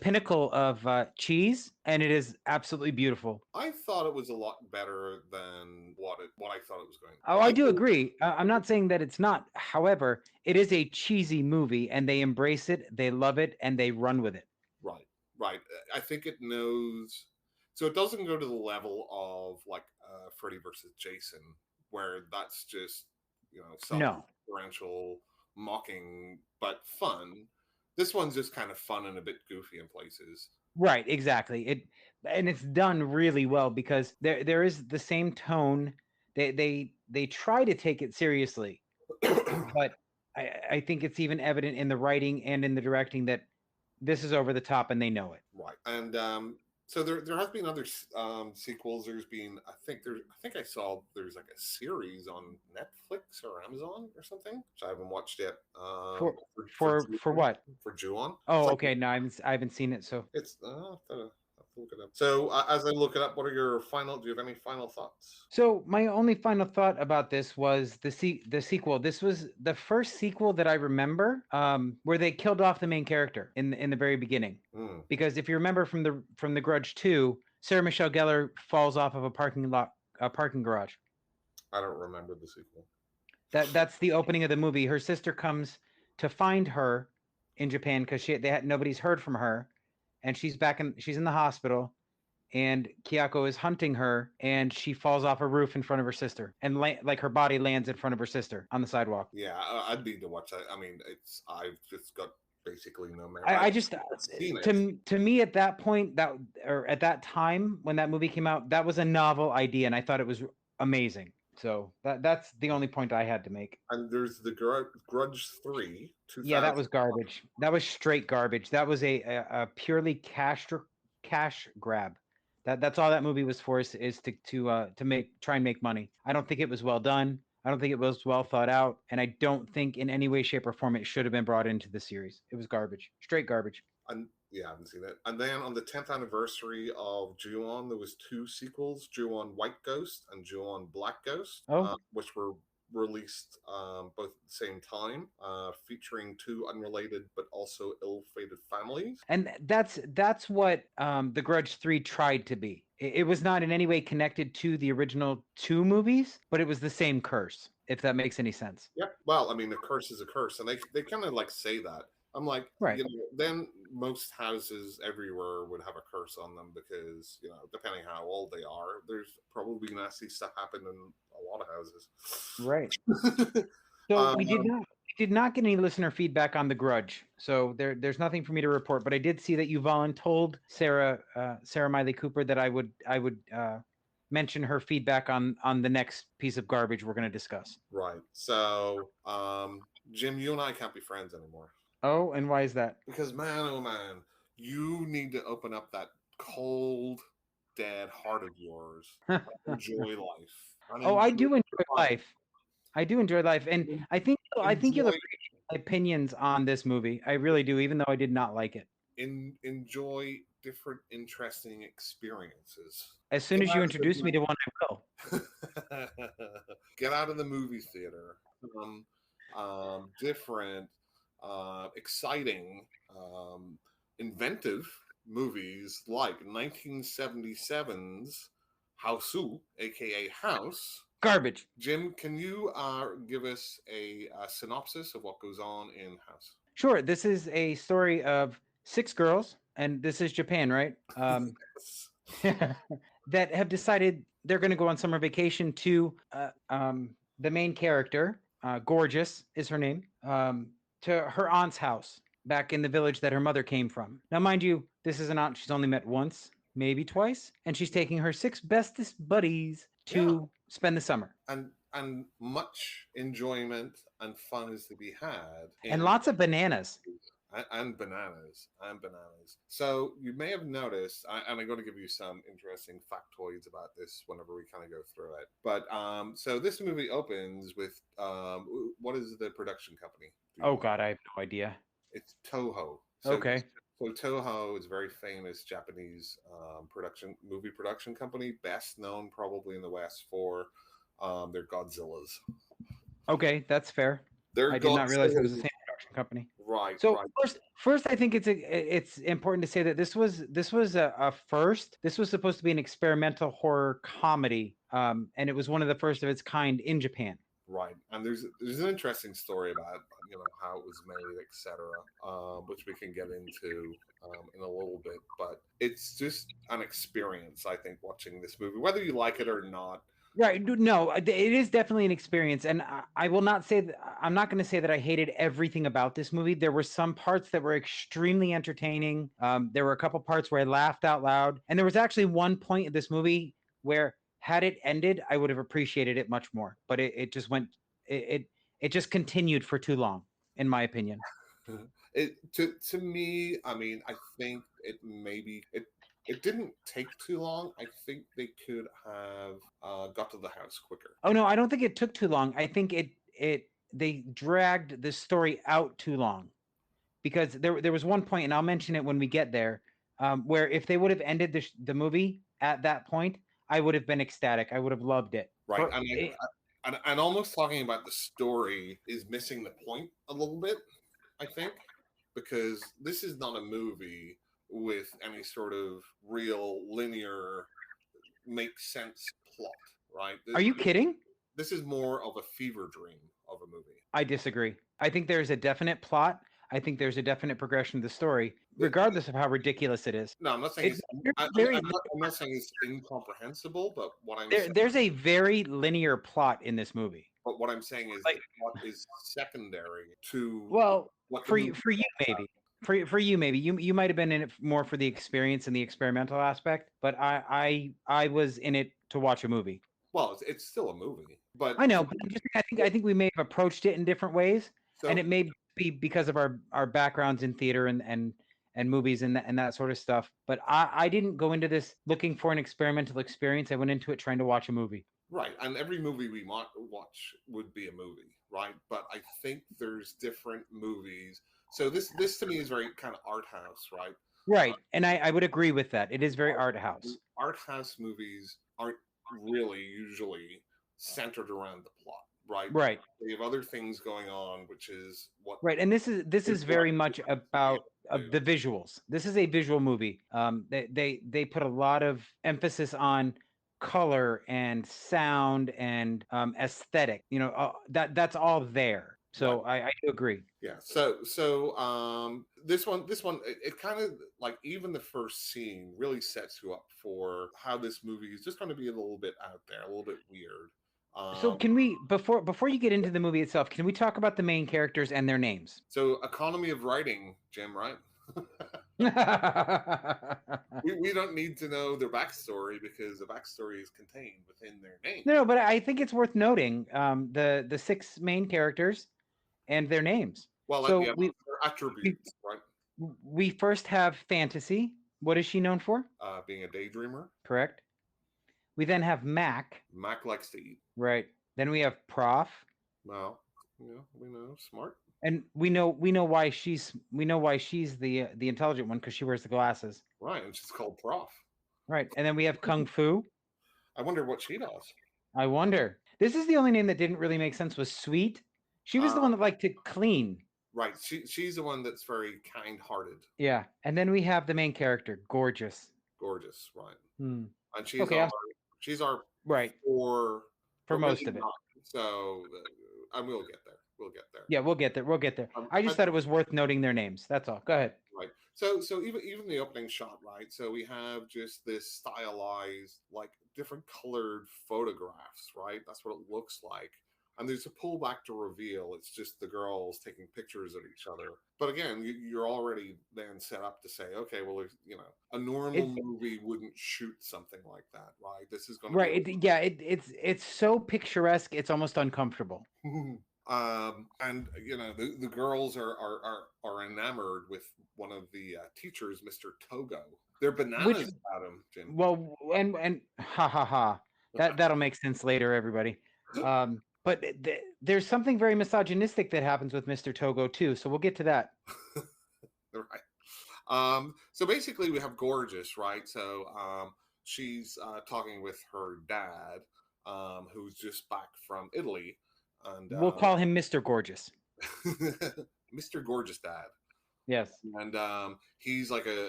A: pinnacle of cheese, and it is absolutely beautiful.
B: I thought it was a lot better than what I thought it was going to be.
A: Oh, I do agree. I'm not saying that it's not. However, it is a cheesy movie, and they embrace it, they love it, and they run with it.
B: Right. I think it knows. So it doesn't go to the level of like Freddy versus Jason, where that's just self-referential mocking but fun. This one's just kind of fun and a bit goofy in places.
A: Right, exactly. It's done really well because there is the same tone. They try to take it seriously, but I think it's even evident in the writing and in the directing that this is over the top and they know it.
B: Right, and so there has been other sequels. There's been I think I saw there's like a series on Netflix or Amazon or something, which I haven't watched yet.
A: For what?
B: For Ju-on.
A: Oh, okay. No, I haven't seen it. So
B: it's I'll have to look it up. So as I look it up, what are your do you have any final thoughts?
A: So my only final thought about this was the sequel. This was the first sequel that I remember where they killed off the main character in the very beginning. Because if you remember from the Grudge 2, Sarah Michelle Gellar falls off of a parking garage.
B: I don't remember the sequel.
A: That's the opening of the movie. Her sister comes to find her in Japan because nobody's heard from her. And she's in the hospital, and Kyako is hunting her, and she falls off a roof in front of her sister, and like her body lands in front of her sister on the sidewalk.
B: Yeah, I'd need to watch that. I mean, I've just got basically no merit.
A: I just
B: seen it.
A: to me at that point or at that time when that movie came out, that was a novel idea, and I thought it was amazing. So that's the only point I had to make.
B: And there's the Grudge 3,
A: Yeah, that
B: 2000.
A: was garbage. That was straight garbage. That was a purely cash grab. That's all that movie was for is to try and make money. I don't think it was well done. I don't think it was well thought out, and I don't think in any way, shape, or form it should have been brought into the series. It was garbage, straight garbage.
B: And yeah, I haven't seen it. And then on the 10th anniversary of Ju-on, there was 2 sequels: Ju-on White Ghost and Ju-on Black Ghost, which were released both at the same time, featuring 2 unrelated but also ill-fated families.
A: And that's what the Grudge 3 tried to be. It was not in any way connected to the original 2 movies, but it was the same curse, if that makes any sense.
B: Yep. Well, I mean, a curse is a curse, and they kind of like say that. I'm like,
A: right.
B: Then most houses everywhere would have a curse on them because, depending how old they are, there's probably nasty stuff happening in a lot of houses.
A: Right. So we did not get any listener feedback on The Grudge. So there's nothing for me to report, but I did see that you voluntold Sarah Miley Cooper that I would mention her feedback on the next piece of garbage we're going to discuss.
B: Right. So, Jim, you and I can't be friends anymore.
A: Oh, and why is that?
B: Because, man, oh, man, you need to open up that cold, dead heart of yours. Enjoy life.
A: I do enjoy life. I do enjoy life. And I think you'll appreciate my opinions on this movie. I really do, even though I did not like it.
B: Enjoy different, interesting experiences.
A: As soon as you introduce me to one, I will.
B: Get out of the movie theater. Different, exciting, inventive movies like 1977's Hausu, aka House.
A: Garbage.
B: Jim, can you give us a synopsis of what goes on in House?
A: Sure. This is a story of 6 girls, and this is Japan, right? That have decided they're going to go on summer vacation to the main character, Gorgeous is her name, to her aunt's house back in the village that her mother came from. Now, mind you, this is an aunt she's only met once, maybe twice, and she's taking her 6 bestest buddies to spend the summer.
B: And much enjoyment and fun is to be had.
A: And lots of bananas.
B: And bananas. So you may have noticed, and I'm going to give you some interesting factoids about this whenever we kind of go through it. But so this movie opens with what is the production company?
A: Oh God, I have no idea.
B: It's Toho.
A: Okay.
B: So Toho is a very famous Japanese movie production company, best known probably in the West for their Godzillas. Okay,
A: that's fair. I did not realize it was the same production company.
B: Right.
A: So
B: right.
A: first, I think it's important to say that this was a first. This was supposed to be an experimental horror comedy, and it was one of the first of its kind in Japan.
B: Right, and there's an interesting story about how it was made, etc., which we can get into in a little bit. But it's just an experience, I think, watching this movie, whether you like it or not.
A: Right. No, it is definitely an experience. And I will not say that I'm not going to say that I hated everything about this movie. There were some parts that were extremely entertaining. There were a couple parts where I laughed out loud. And there was actually one point in this movie where had it ended, I would have appreciated it much more. But it just went, it just continued for too long, in my opinion.
B: To me, I mean, I think it didn't take too long. I think they could have got to the house quicker.
A: Oh no, I don't think it took too long. I think they dragged the story out too long, because there was one point, and I'll mention it when we get there, where if they would have ended the movie at that point, I would have been ecstatic. I would have loved it.
B: Right. I mean, and almost talking about the story is missing the point a little bit, I think, because this is not a movie with any sort of real linear make sense plot, right?
A: Are you kidding?
B: This is more of a fever dream of a movie.
A: I disagree. I think there's a definite plot. I think there's a definite progression of the story, regardless of how ridiculous it is.
B: No, I'm not saying I'm not saying it's incomprehensible, but what I'm saying,
A: there's a very linear plot in this movie.
B: But what I'm saying is the plot is secondary to.
A: Well,
B: what the
A: For
B: movie.
A: you, maybe. For you, maybe you might have been in it more for the experience and the experimental aspect, but I was in it to watch a movie.
B: Well, it's still a movie, but
A: I know, but I think we may have approached it in different ways, and
B: so
A: it may be because of our backgrounds in theater and movies and that sort of stuff. But I didn't go into this looking for an experimental experience. I went into it trying to watch a movie.
B: right, and every movie we watch would be a movie, right? But I think there's different movies. So this to me is very kind of art house, right?
A: Right, and I would agree with that. It is very art house.
B: Art house movies aren't really usually centered around the plot, right?
A: Right.
B: They have other things going on, which is what
A: Right, and this is very much about the visuals. This is a visual movie. They put a lot of emphasis on color and sound and aesthetic. You know, that's all there. So I do agree.
B: Yeah. This one it kind of like even the first scene really sets you up for how this movie is just going to be a little bit out there, a little bit weird.
A: So can we before you get into the movie itself, can we talk about the main characters and their names?
B: So economy of writing, Jim, right? we don't need to know their backstory because the backstory is contained within their name.
A: No, but I think it's worth noting the six main characters and their names.
B: Well,
A: so
B: yeah, their attributes, right?
A: We first have Fantasy. What is she known for?
B: Being a daydreamer.
A: Correct. We then have Mac.
B: Mac likes to eat.
A: Right. Then we have Prof.
B: Well, we know smart.
A: And we know why she's the intelligent one because she wears the glasses.
B: Right, and she's called Prof.
A: Right. And then we have Kung Fu.
B: I wonder what she does.
A: I wonder. This is the only name that didn't really make sense was Sweet. She was the one that liked to clean.
B: Right. She's the one that's very kind-hearted.
A: Yeah. And then we have the main character, Gorgeous.
B: Gorgeous, right.
A: Hmm.
B: And she's our
A: right
B: for
A: most of it.
B: So and we'll get there.
A: Yeah, we'll get there. I just thought it was worth noting their names. That's all. Go ahead.
B: Right. So even the opening shot, right? So we have just this stylized, like different colored photographs, right? That's what it looks like. And there's a pullback to reveal. It's just the girls taking pictures of each other. But again, you're already then set up to say, okay, well, a normal movie wouldn't shoot something like that, right? This is going to
A: right. It's so picturesque. It's almost uncomfortable.
B: And the girls are enamored with one of the teachers, Mr. Togo. They're bananas about him, Jim.
A: Well, and ha ha ha. That'll make sense later, everybody. But there's something very misogynistic that happens with Mr. Togo too. So we'll get to that.
B: Right. So basically, we have Gorgeous, right? So she's talking with her dad, who's just back from Italy. And
A: we'll call him Mr. Gorgeous.
B: Mr. Gorgeous Dad.
A: Yes.
B: And he's like a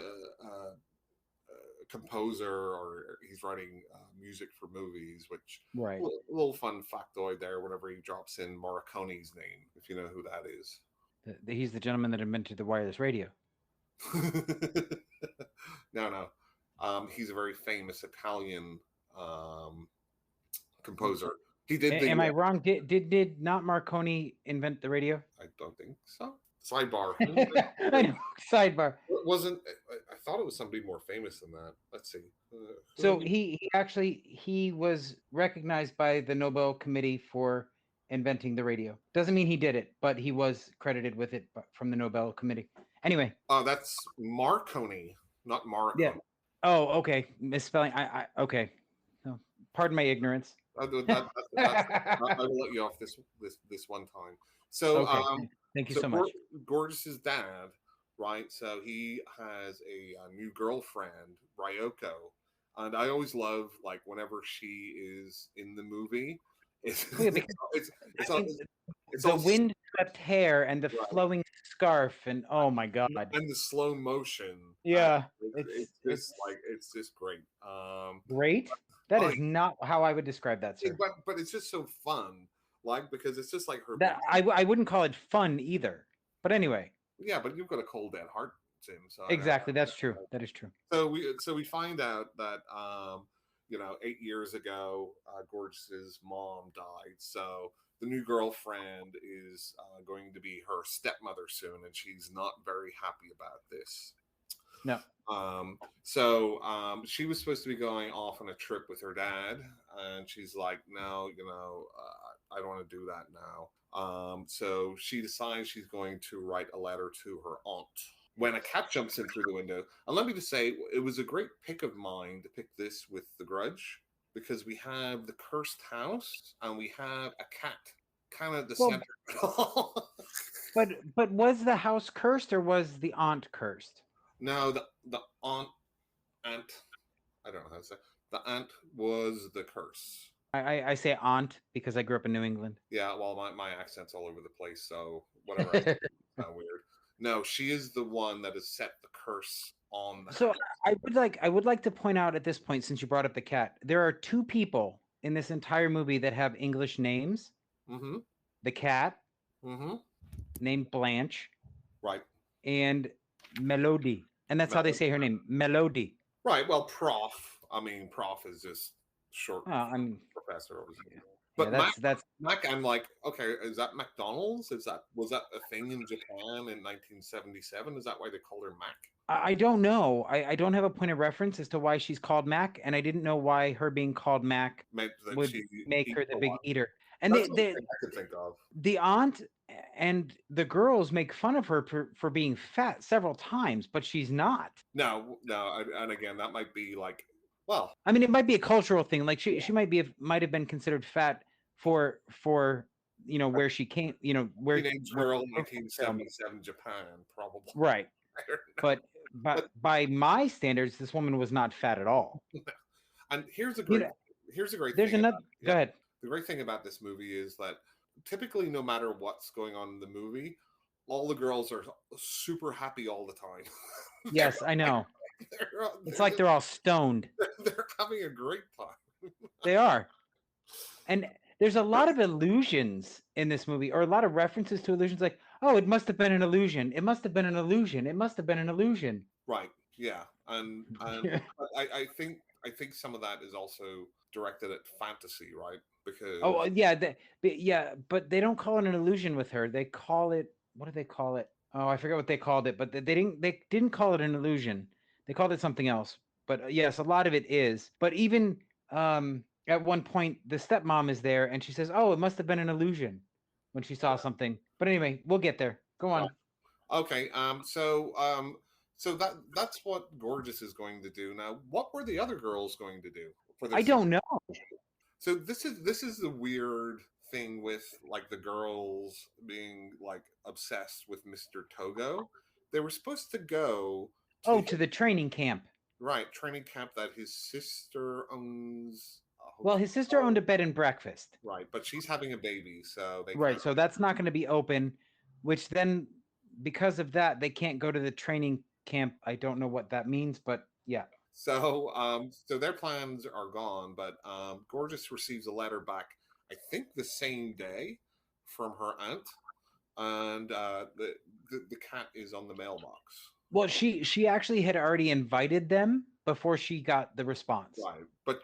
B: composer, or he's writing music for movies, which
A: right.
B: A little fun factoid there whenever he drops in Morricone's name, if you know who that is.
A: He's the gentleman that invented the wireless radio.
B: No. He's a very famous Italian composer. He did.
A: Am I wrong? Did not Marconi invent the radio?
B: I don't think so. Sidebar.
A: I know. Sidebar.
B: It wasn't. I thought it was somebody more famous than that. Let's see.
A: So he was recognized by the Nobel Committee for inventing the radio. Doesn't mean he did it, but he was credited with it from the Nobel Committee. Anyway.
B: That's Marconi, not Morricone.
A: Yeah. Oh, okay. Misspelling. I okay. Oh, pardon my ignorance.
B: I will let you off this one time. So,
A: okay. Thank you so much.
B: Gorgeous's dad, right? So he has a new girlfriend, Ryoko, and I always love like whenever she is in the movie. It's
A: the wind-swept hair and the flowing scarf, and oh my god,
B: and the slow motion.
A: Yeah,
B: it's just great.
A: Great. That is not how I would describe that, sir.
B: But it's just so fun, like because it's just like her.
A: That I wouldn't call it fun either. But anyway.
B: Yeah, but you've got a cold dead heart, Tim. So
A: exactly, that's true. That is true.
B: So we find out that 8 years ago, Gorgeous's mom died. So the new girlfriend is going to be her stepmother soon, and she's not very happy about this.
A: No.
B: She was supposed to be going off on a trip with her dad, and she's like, no, I don't want to do that now. So she decides she's going to write a letter to her aunt. When a cat jumps in through the window, and let me just say, it was a great pick of mine to pick this with The Grudge, because we have the cursed house and we have a cat kind of at the center.
A: But was the house cursed or was the aunt cursed?
B: No, the aunt, I don't know how to say. The aunt was the curse.
A: I say aunt because I grew up in New England.
B: Yeah, well, my accent's all over the place, so whatever. It's weird. No, she is the one that has set the curse on the house.
A: I would like to point out at this point, since you brought up the cat, there are two people in this entire movie that have English names.
B: Mm-hmm.
A: The cat,
B: mm-hmm.
A: named Blanche,
B: right,
A: and Melody, and that's how they say her name, Melody.
B: Right. Well, Prof. I mean, Prof is just short. I'm professor. But
A: yeah, that's
B: Mac. I'm like, okay, is that McDonald's? Was that a thing in Japan in 1977? Is that why they called her Mac?
A: I don't know. I don't have a point of reference as to why she's called Mac, and I didn't know why her being called Mac would make her the big eater. And
B: I could think of.
A: The aunt and the girls make fun of her for being fat several times, but she's not.
B: No, and again, that might be like, well,
A: I mean, it might be a cultural thing. Like she might have been considered fat for where she came, where
B: teenage girl in 1977 Japan, probably.
A: Right. But by my standards, this woman was not fat at all.
B: And here's a great
A: there's
B: thing.
A: Another. Go ahead.
B: The great thing about this movie is that typically, no matter what's going on in the movie, all the girls are super happy all the time.
A: Yes, I know. It's like they're all stoned.
B: They're having a great time.
A: They are. And there's a lot of illusions in this movie, or a lot of references to illusions, like, oh, it must have been an illusion. It must have been an illusion. It must have been an illusion.
B: Right. Yeah. And I think some of that is also directed at fantasy, right? Because
A: but they don't call it an illusion with her. They call it, what do they call it? Oh, I forget what they called it, but they didn't call it an illusion. They called it something else. But yes, a lot of it is. But even at one point, the stepmom is there, and she says, "Oh, it must have been an illusion," when she saw something. But anyway, we'll get there. Go on.
B: Okay. So that's what Gorgeous is going to do. Now, what were the other girls going to do for this?
A: I don't know.
B: So this is the weird thing with like the girls being like obsessed with Mr. Togo. They were supposed to go
A: to the training camp.
B: Right, training camp that his sister owns.
A: Well, his sister owned a bed and breakfast.
B: Right, but she's having a baby, so
A: so that's not going to be open, which then, because of that, they can't go to the training camp. I don't know what that means, but yeah.
B: So their plans are gone, but Gorgeous receives a letter back, I think the same day, from her aunt, and the cat is on the mailbox.
A: Well, she actually had already invited them before she got the response.
B: Right, but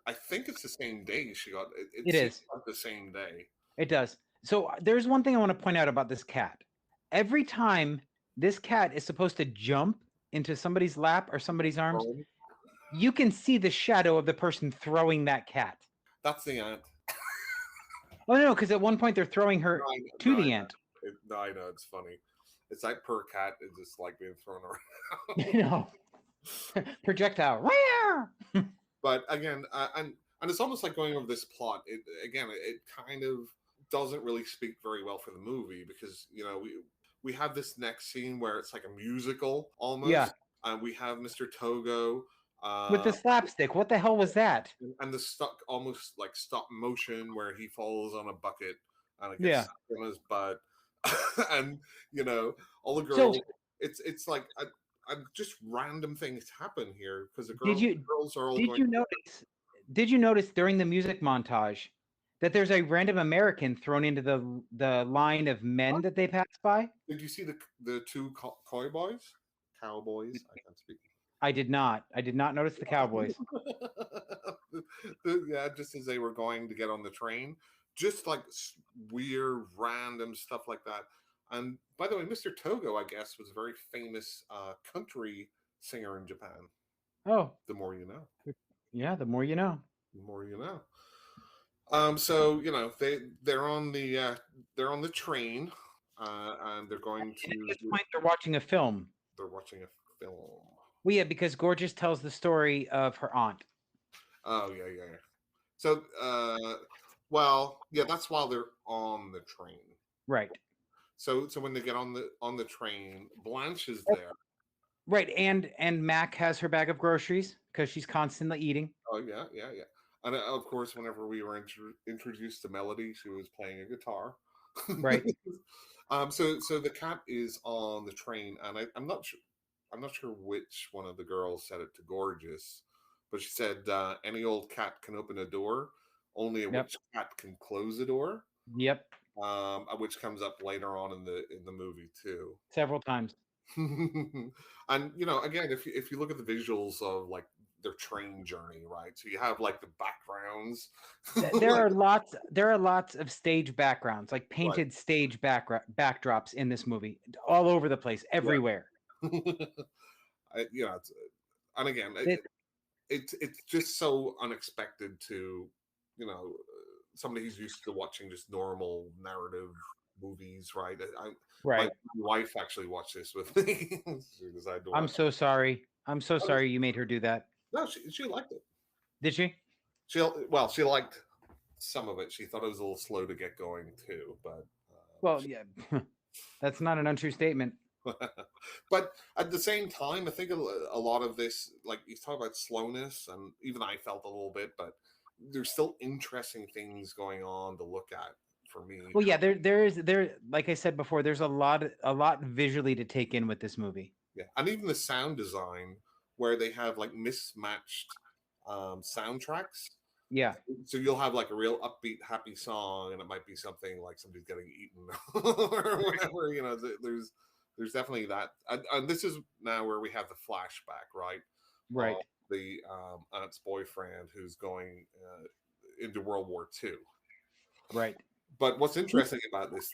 B: I think it's the same day she got it.
A: It is
B: the same day.
A: It does. So there's one thing I want to point out about this cat. Every time this cat is supposed to jump into somebody's lap or somebody's arms, you can see the shadow of the person throwing that cat.
B: That's the aunt.
A: Oh no, because at one point they're throwing her to the aunt.
B: I know, it's funny. It's like per cat is just like being thrown around.
A: Projectile.
B: But again, and it's almost like going over this plot. It kind of doesn't really speak very well for the movie, because we have this next scene where it's like a musical almost.
A: Yeah.
B: And we have Mr. Togo
A: with the slapstick. What the hell was that?
B: And the almost like stop motion where he falls on a bucket and it gets stuck in his butt. And all the girls. It's like just random things happen here because the girls are all.
A: Did you notice during the music montage that there's a random American thrown into the line of men that they pass by?
B: Did you see the two cowboys? Cowboys. I can't speak.
A: I did not. I did not notice the cowboys.
B: Yeah, just as they were going to get on the train, just like weird, random stuff like that. And by the way, Mr. Togo, I guess, was a very famous country singer in Japan.
A: Oh,
B: The more you know.
A: yeah. The more you know.
B: The more you know. So you know they're on the train, and they're going
A: And at
B: to
A: this point, they're watching a film.
B: they're watching a film.
A: Well, yeah, because Gorgeous tells the story of her aunt.
B: Oh yeah. So well yeah, that's while they're on the train.
A: Right.
B: So when they get on the train, Blanche is
A: Oh,
B: there.
A: right, and Mac has her bag of groceries because she's constantly eating.
B: Oh yeah. And of course, whenever we were introduced to Melody, she was playing a guitar.
A: Right.
B: So the cat is on the train, and I'm not sure. I'm not sure which one of the girls said it to Gorgeous, but she said any old cat can open a door, only a
A: Yep.
B: witch cat can close a door.
A: Yep.
B: Which comes up later on in the movie too.
A: Several times.
B: And you know, again, if you look at the visuals of like their train journey, right? So you have like the backgrounds.
A: There are lots. There are lots of stage backgrounds, like
B: Right.
A: painted stage backdrops in this movie, all over the place, everywhere.
B: You know, and again,
A: It,
B: it's just so unexpected to, you know, somebody who's used to watching just normal narrative movies, right? My
A: right.
B: wife actually watched this with me. She decided to
A: I'm
B: watch.
A: so sorry. I'm so sorry you made her do that.
B: No, she liked it.
A: Did she?
B: She liked some of it. She thought it was a little slow to get going too, but
A: Well, yeah. That's not an untrue statement.
B: but at the same time, I think a lot of this, like you talk about slowness, and even I felt a little bit, but there's still interesting things going on to look at for me.
A: Well, yeah, there like I said before, there's a lot visually to take in with this movie.
B: Yeah, and even the sound design where they have like mismatched soundtracks.
A: Yeah.
B: So you'll have like a real upbeat, happy song, and it might be something like somebody's getting eaten or whatever. You know, there's definitely that, and this is now where we have the flashback, right?
A: Right.
B: The aunt's boyfriend who's going into World War II.
A: Right.
B: But what's interesting about this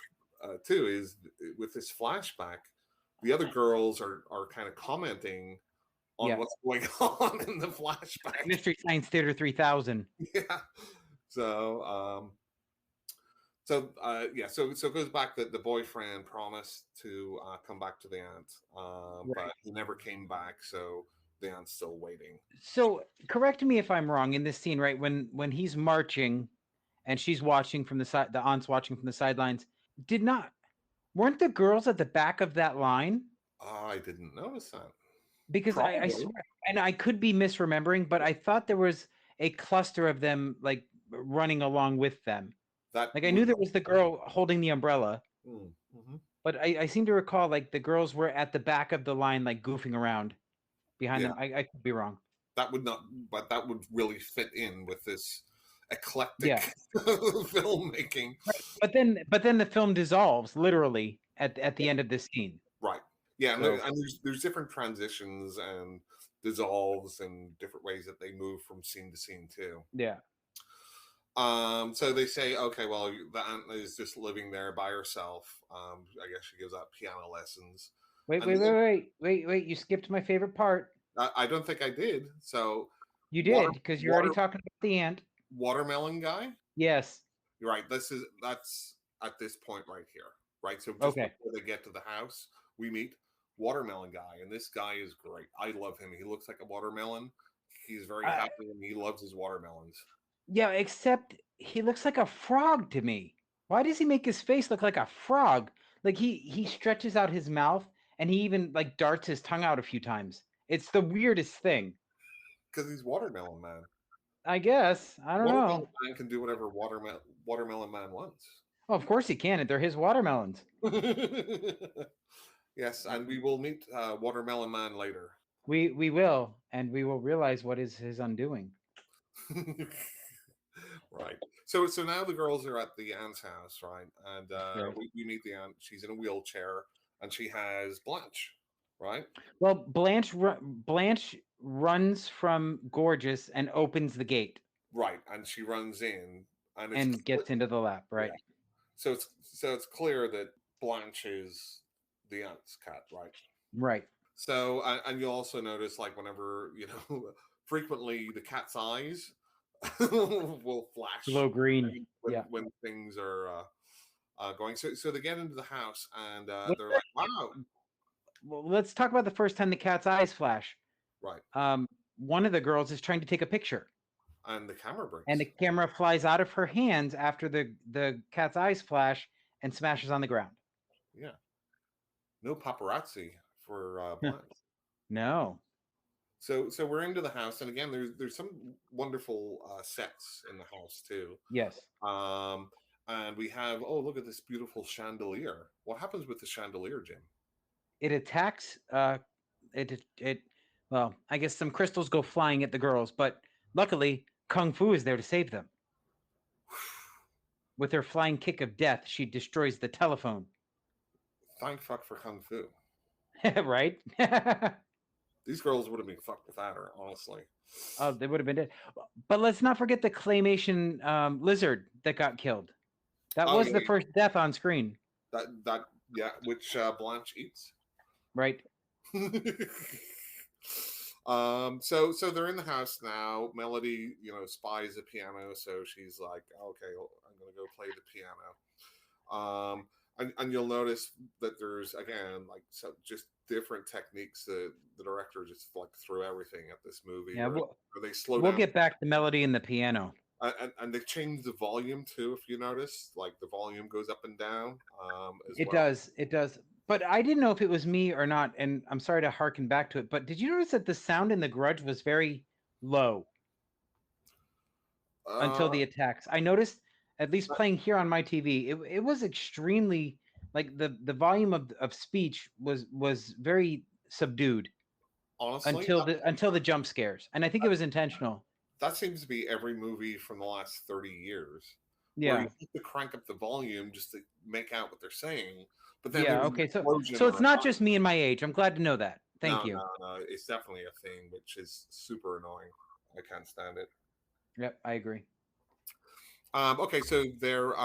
B: too is with this flashback, the other girls are kind of commenting on
A: Yeah.
B: what's going on in the flashback.
A: Mystery Science Theater 3000.
B: Yeah. So so it goes back that the boyfriend promised to come back to the aunt,
A: Right.
B: but he never came back, so the aunt's still waiting.
A: So correct me if I'm wrong in this scene, right? When he's marching and she's watching from the side, the aunt's watching from the sidelines. Weren't the girls at the back of that line?
B: I didn't notice that.
A: Because I swear, and I could be misremembering, but I thought there was a cluster of them like running along with them.
B: That
A: Like I knew there was the girl holding the umbrella,
B: mm-hmm.
A: but I seem to recall like the girls were at the back of the line, like goofing around behind them. I could be wrong.
B: That would not, but that would really fit in with this eclectic
A: Yeah.
B: filmmaking.
A: Right. But then the film dissolves literally at the end of this scene.
B: Right. Yeah,
A: So,
B: and there's different transitions and dissolves and different ways that they move from scene to scene too.
A: yeah.
B: So they say, okay, well, the aunt is just living there by herself. I guess she gives out piano lessons.
A: Wait. You skipped my favorite part.
B: I don't think I did. So
A: You did, because you're already talking about the aunt.
B: Watermelon guy?
A: Yes.
B: You're right. That's at this point right here. Right. So just before they get to the house, we meet Watermelon guy, and this guy is great. I love him. He looks like a watermelon. He's very happy and he loves his watermelons.
A: Yeah, except he looks like a frog to me. Why does he make his face look like a frog? Like he stretches out his mouth and he even like darts his tongue out a few times. It's the weirdest thing.
B: Because he's Watermelon Man.
A: I guess. I don't know.
B: Man can do whatever Watermelon Man wants.
A: Oh, of course he can. They're his watermelons.
B: Yes, and we will meet Watermelon Man later.
A: We will, and we will realize what is his undoing.
B: Right. So now the girls are at the aunt's house, right? And we meet the aunt. She's in a wheelchair, and she has Blanche, right?
A: Well, Blanche runs from Gorgeous and opens the gate.
B: Right, and she runs in
A: and gets into the lap, right?
B: Yeah. it's clear that Blanche is the aunt's cat, right?
A: Right.
B: So and you'll also notice like whenever frequently the cat's eyes will flash
A: Glow green. Yeah.
B: when things are going. So they get into the house and
A: Well,
B: they're like, wow,
A: let's talk about the first time the cat's eyes flash.
B: right,
A: One of the girls is trying to take a picture,
B: and the camera breaks.
A: and the camera flies out of her hands after the cat's eyes flash and smashes on the ground.
B: Yeah, no paparazzi for Blanche.
A: No.
B: So we're into the house, and again, there's some wonderful sets in the house too.
A: Yes.
B: And we have, oh, look at this beautiful chandelier. What happens with the chandelier, Jim?
A: It attacks. It. Well, I guess some crystals go flying at the girls, but luckily Kung Fu is there to save them. With her flying kick of death, she destroys the telephone.
B: Thank fuck for Kung Fu.
A: Right?
B: These girls would have been fucked without her, honestly.
A: Oh, they would have been dead. But let's not forget the claymation lizard that got killed. That was the first death on screen.
B: That which Blanche eats.
A: Right.
B: So they're in the house now. Melody, spies the piano, so she's like, okay, I'm gonna go play the piano. And you'll notice that there's again just different techniques that the director just like threw everything at this movie.
A: Yeah,
B: where they slow
A: we'll
B: down.
A: get back to Melody and the piano.
B: And they changed the volume too. If you notice, like the volume goes up and down.
A: It does. But I didn't know if it was me or not, and I'm sorry to harken back to it. But did you notice that the sound in The Grudge was very low until the attacks? I noticed, at least playing here on my TV, it was extremely like the volume of speech was very subdued.
B: Honestly,
A: until the jump scares, and I think it was intentional.
B: That seems to be every movie from the last 30 years.
A: Yeah,
B: where you have to crank up the volume just to make out what they're saying. But then
A: okay, so it's not just me and my age. I'm glad to know that. Thank you.
B: No, it's definitely a thing, which is super annoying. I can't stand it.
A: Yep, I agree.
B: Okay, so they're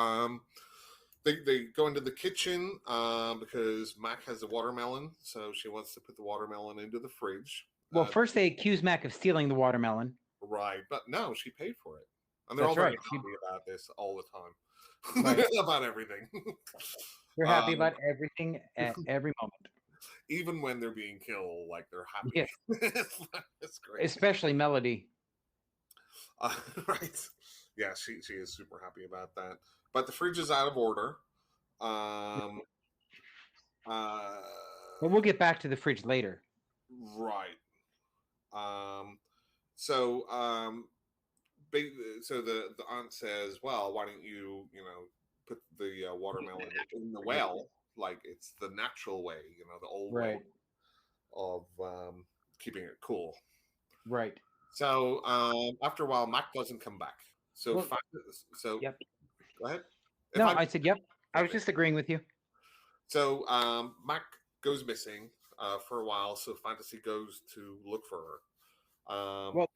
B: they go into the kitchen because Mac has a watermelon, so she wants to put the watermelon into the fridge.
A: Well, first they accuse Mac of stealing the watermelon.
B: Right, but no, she paid for it. And they're all very happy about this all the time.
A: Right.
B: About everything.
A: They're happy about everything at every moment.
B: Even when they're being killed, like they're happy.
A: Yeah.
B: That's great.
A: Especially Melody.
B: Right. Yeah, she is super happy about that. But the fridge is out of order.
A: But we'll get back to the fridge later.
B: Right. So the aunt says, well, why don't you put the watermelon in the well, like it's the natural way, the old way of keeping it cool.
A: Right.
B: So after a while, Mac doesn't come back. So
A: yep.
B: Go ahead.
A: I said yep. I was just agreeing with you.
B: So Mac goes missing for a while. So Fantasy goes to look for her.
A: Well,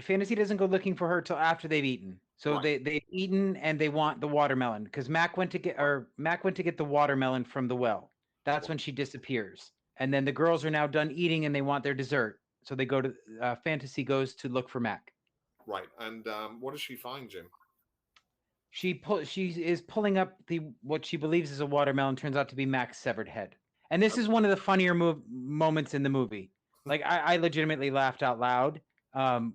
A: Fantasy doesn't go looking for her till after they've eaten. So they've eaten and they want the watermelon because Mac went to get the watermelon from the well. That's when she disappears. And then the girls are now done eating and they want their dessert. So they go to Fantasy goes to look for Mac.
B: Right. And what does she find, Jim?
A: She is pulling up what she believes is a watermelon. Turns out to be Mac's severed head. And this is one of the funnier moments in the movie. Like I legitimately laughed out loud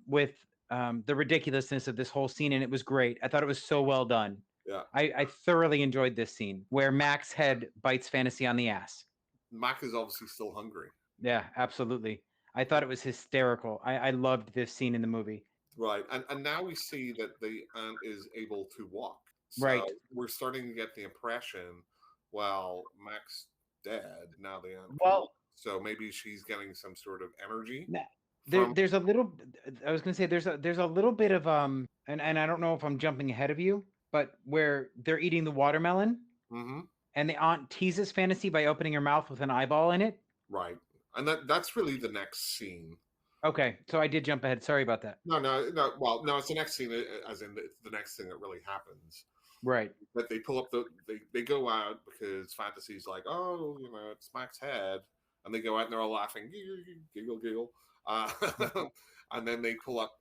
A: with the ridiculousness of this whole scene, and it was great. I thought it was so well done.
B: Yeah,
A: I thoroughly enjoyed this scene where Mac's head bites Fantasy on the ass.
B: Mac is obviously still hungry.
A: Yeah, absolutely. I thought it was hysterical. I loved this scene in the movie.
B: Right, and now we see that the aunt is able to walk. So
A: right.
B: We're starting to get the impression, well, Mac's dead now. The aunt.
A: Well,
B: so maybe she's getting some sort of energy.
A: There's a little. I was going to say there's a little bit of and I don't know if I'm jumping ahead of you, but where they're eating the watermelon, and the aunt teases Fantasy by opening her mouth with an eyeball in it.
B: Right, and that's really the next scene.
A: Okay, so I did jump ahead. Sorry about that.
B: No. Well, no, it's the next scene, as in it's the next thing that really happens.
A: Right.
B: But they pull up they go out because Fantasy's like, oh, it's Mac's head, and they go out and they're all laughing, giggle, giggle, uh, and then they pull up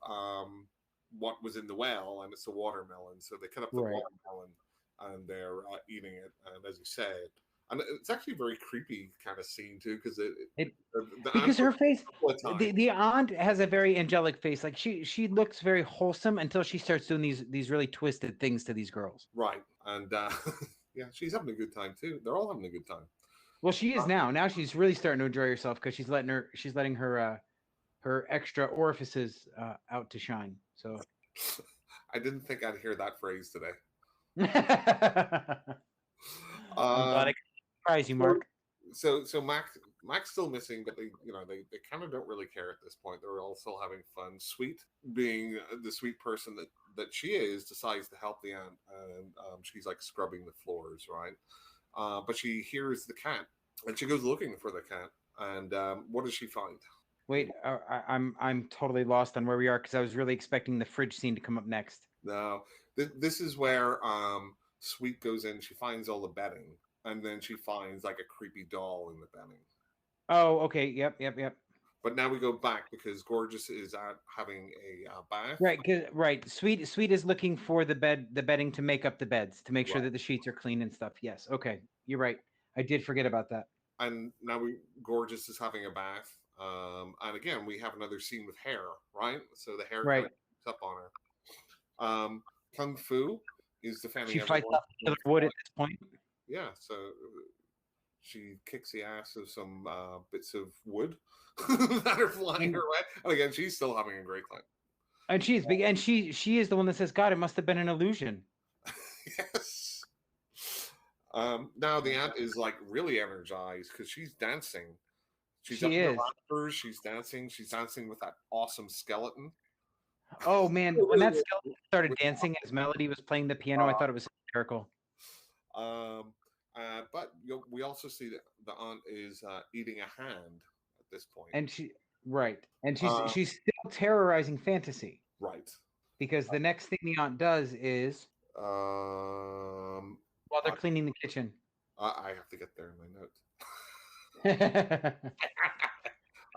B: what was in the well, and it's a watermelon. So they cut up the
A: Right.
B: watermelon, and they're eating it. And as you said, and it's actually a very creepy kind of scene too, because
A: It
B: the
A: because her face,
B: couple of times,
A: the aunt has a very angelic face. Like she looks very wholesome until she starts doing these really twisted things to these girls.
B: right, and yeah, she's having a good time too. They're all having a good time.
A: Well, she is now. Now she's really starting to enjoy herself because she's letting her her extra orifices out to shine. So
B: I didn't think I'd hear that phrase today.
A: I'm glad I could surprise you, Mark.
B: So Mac's still missing, but they kind of don't really care at this point. They're all still having fun. Sweet, being the sweet person that she is, decides to help the aunt, and she's like scrubbing the floors, right? But she hears the cat, and she goes looking for the cat. And what does she find?
A: Wait, I'm totally lost on where we are because I was really expecting the fridge scene to come up next.
B: No, this is where Sweet goes in. She finds all the bedding, and then she finds like a creepy doll in the bedding.
A: Oh, okay. Yep.
B: But now we go back because Gorgeous is out having a bath.
A: Right. Sweet is looking for the bedding to make up the beds to make sure
B: Right.
A: that the sheets are clean and stuff. Yes. Okay. You're right. I did forget about that.
B: And now Gorgeous is having a bath. And again, we have another scene with hair, right? So the hair kind
A: Right.
B: of keeps up on her. Kung Fu is defending
A: She fights
B: everyone.
A: off the wood at this point.
B: Yeah, so she kicks the ass of some bits of wood that are flying her way. And again, she's still having a great time.
A: And she's big, and she is the one that says, "God, it must have been an illusion."
B: Yes. Now the aunt is like really energized because she's dancing. She's up in the rafters. She's dancing. She's dancing with that awesome skeleton.
A: Oh man, when that skeleton started dancing as Melody was playing the piano, I thought it was hysterical.
B: But we also see that the aunt is eating a hand at this point,
A: and she's still terrorizing Fantasy,
B: right?
A: Because the next thing the aunt does is while they're cleaning the kitchen.
B: I have to get there in my notes.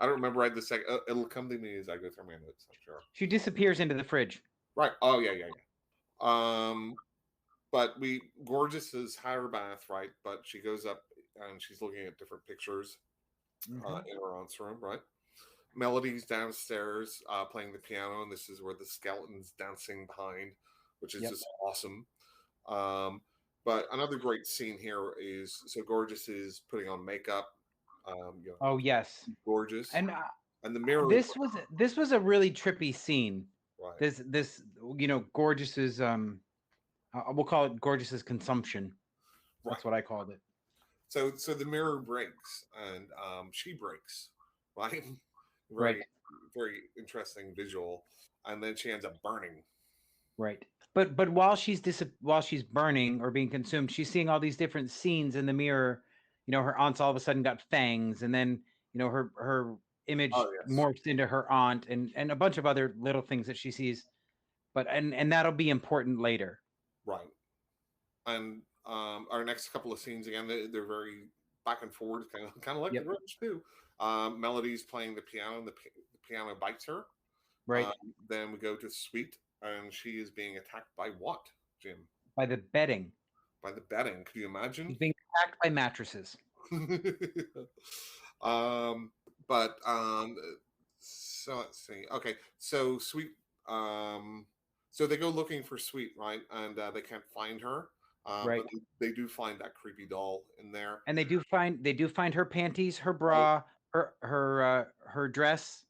B: I don't remember right this second. It'll come to me as I go through my notes. I'm sure.
A: She disappears into the fridge.
B: Right. Oh yeah. But Gorgeous has had her bath, right? But she goes up and she's looking at different pictures in her aunt's room, right? Melody's downstairs playing the piano, and this is where the skeleton's dancing behind, which is just awesome. But another great scene here is Gorgeous is putting on makeup.
A: Oh yes,
B: gorgeous,
A: and
B: the mirror.
A: This was a really trippy scene.
B: Right.
A: This Gorgeous's we'll call it Gorgeous's consumption. That's what I called it.
B: So the mirror breaks and she breaks, right? Very interesting visual, and then she ends up burning.
A: Right, but while she's burning or being consumed, she's seeing all these different scenes in the mirror. Her aunt's all of a sudden got fangs, and then her image morphs into her aunt, and a bunch of other little things that she sees. But and that'll be important later.
B: Right. And our next couple of scenes again, they're very back and forward, kind of like the Grudge too. Melody's playing the piano, and the piano bites her.
A: Right.
B: Then we go to Sweet, and she is being attacked by what, Jim?
A: By the bedding.
B: By the bedding. Could you imagine?
A: She's being attacked by mattresses.
B: So let's see. Okay, so Sweet. So they go looking for Sweet, right? And they can't find her.
A: Right.
B: But they do find that creepy doll in there.
A: And they do find her panties, her bra, her dress,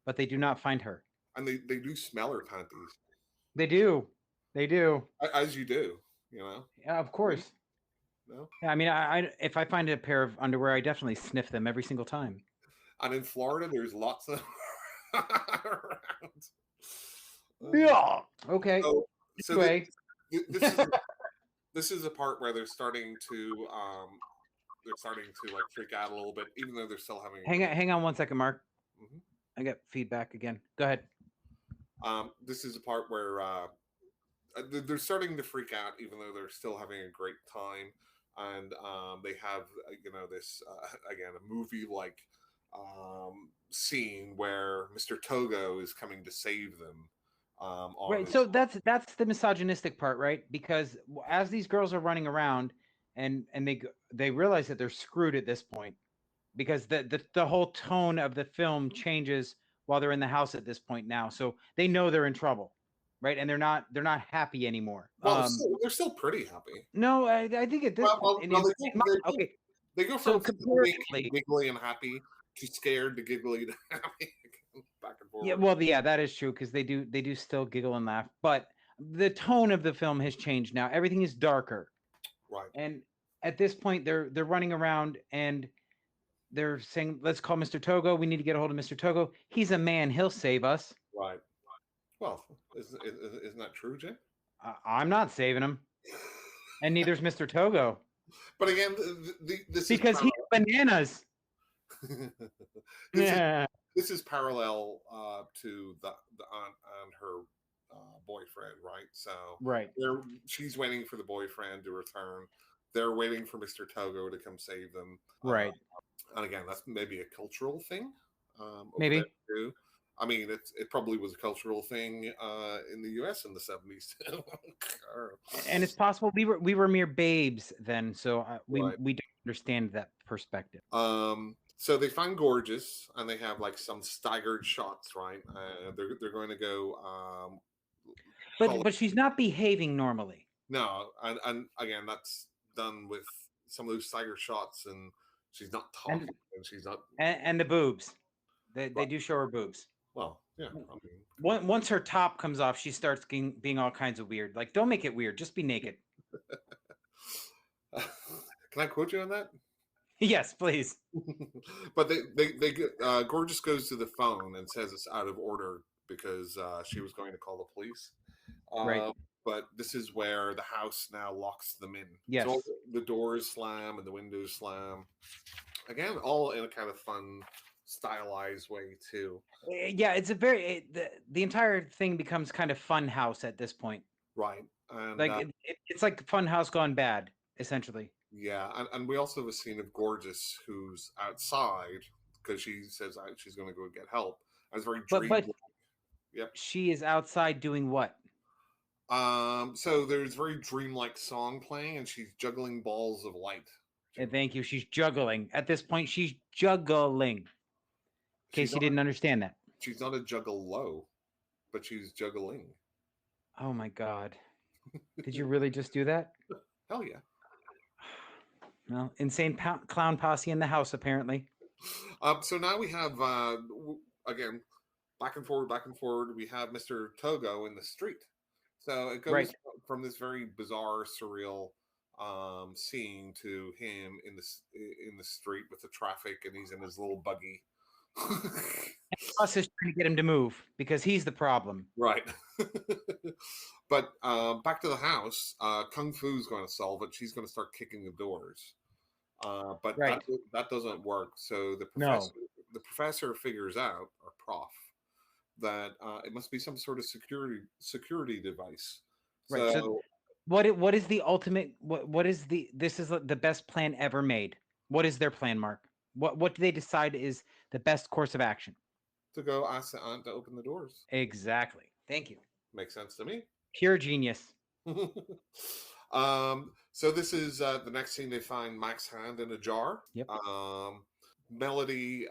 A: but they do not find her.
B: And they do smell her panties.
A: They do.
B: As you do,
A: Yeah, of course.
B: No.
A: Yeah, I mean, I if I find a pair of underwear, I definitely sniff them every single time.
B: And in Florida, there's lots of around.
A: Yeah. Okay.
B: So
A: anyway.
B: This is a part where they're starting to like freak out a little bit, even though they're still having.
A: Hang on 1 second, Mark. I got feedback again. Go ahead.
B: This is a part where they're starting to freak out, even though they're still having a great time. And they have, this again, a movie like scene where Mr. Togo is coming to save them.
A: Right. So that's the misogynistic part, right? Because as these girls are running around, and they realize that they're screwed at this point, because the whole tone of the film changes while they're in the house at this point now. So they know they're in trouble, right? And they're not happy anymore.
B: Well, they're still pretty happy.
A: No, I think at this point, okay.
B: They go from comparatively giggly and happy to scared to giggly to happy, back and forth.
A: Yeah, well, yeah, that is true, because they do still giggle and laugh, but the tone of the film has changed now. Everything is darker,
B: right?
A: And at this point, they're running around and they're saying, "Let's call Mr. Togo. We need to get a hold of Mr. Togo. He's a man. He'll save us."
B: Right. Well, isn't that true, Jay?
A: I'm not saving him, and neither's Mr. Togo.
B: But again, this
A: because he's bananas.
B: This is parallel to the aunt and her boyfriend, right? So
A: right,
B: she's waiting for the boyfriend to return. They're waiting for Mr. Togo to come save them.
A: Right.
B: And again, that's maybe a cultural thing.
A: Maybe.
B: Too. I mean, it probably was a cultural thing in the U.S. in the 70s too.
A: And it's possible we were mere babes then, so we
B: right.
A: we don't understand that perspective.
B: So they find Gorgeous, and they have like some staggered shots, right? They're going to go.
A: But she's not behaving normally.
B: No, and again, that's done with some of those staggered shots, and she's not talking, and she's not.
A: And the boobs, they do show her boobs.
B: Well, yeah. I mean,
A: once her top comes off, she starts being all kinds of weird. Like, don't make it weird. Just be naked.
B: Can I quote you on that?
A: Yes, please.
B: But they Gorgeous goes to the phone and says it's out of order because she was going to call the police.
A: Right.
B: But this is where the house now locks them in.
A: Yes.
B: So the doors slam and the windows slam. Again, all in a kind of fun, stylized way too.
A: Yeah, it's a very the entire thing becomes kind of fun house at this point.
B: Right. And
A: like it's like fun house gone bad, essentially.
B: Yeah, and we also have a scene of Gorgeous who's outside because she says she's going to go get help. I was very
A: but
B: yep.
A: She is outside doing what?
B: So there's very dreamlike song playing, and she's juggling balls of light.
A: And thank you. She's juggling. At this point, she's juggling. In case you didn't understand that.
B: She's not a juggalo, but she's juggling.
A: Oh my God. Did you really just do that?
B: Hell yeah.
A: Well, insane clown posse in the house, apparently.
B: So now we have, again, back and forward. We have Mr. Togo in the street. So it goes from this very bizarre, surreal scene to him in the street with the traffic, and he's in his little buggy.
A: Us is trying to get him to move because he's the problem.
B: Right. But back to the house, Kung Fu's going to solve it. She's going to start kicking the doors. But that doesn't work. So the professor figures out, or prof, that it must be some sort of security device.
A: Right. So what is the ultimate? What is this is the best plan ever made? What is their plan, Mark? What do they decide is the best course of action?
B: To go ask the aunt to open the doors.
A: Exactly. Thank you.
B: Makes sense to me.
A: Pure genius.
B: So this is the next scene. They find Mac's hand in a jar.
A: Yep.
B: Melody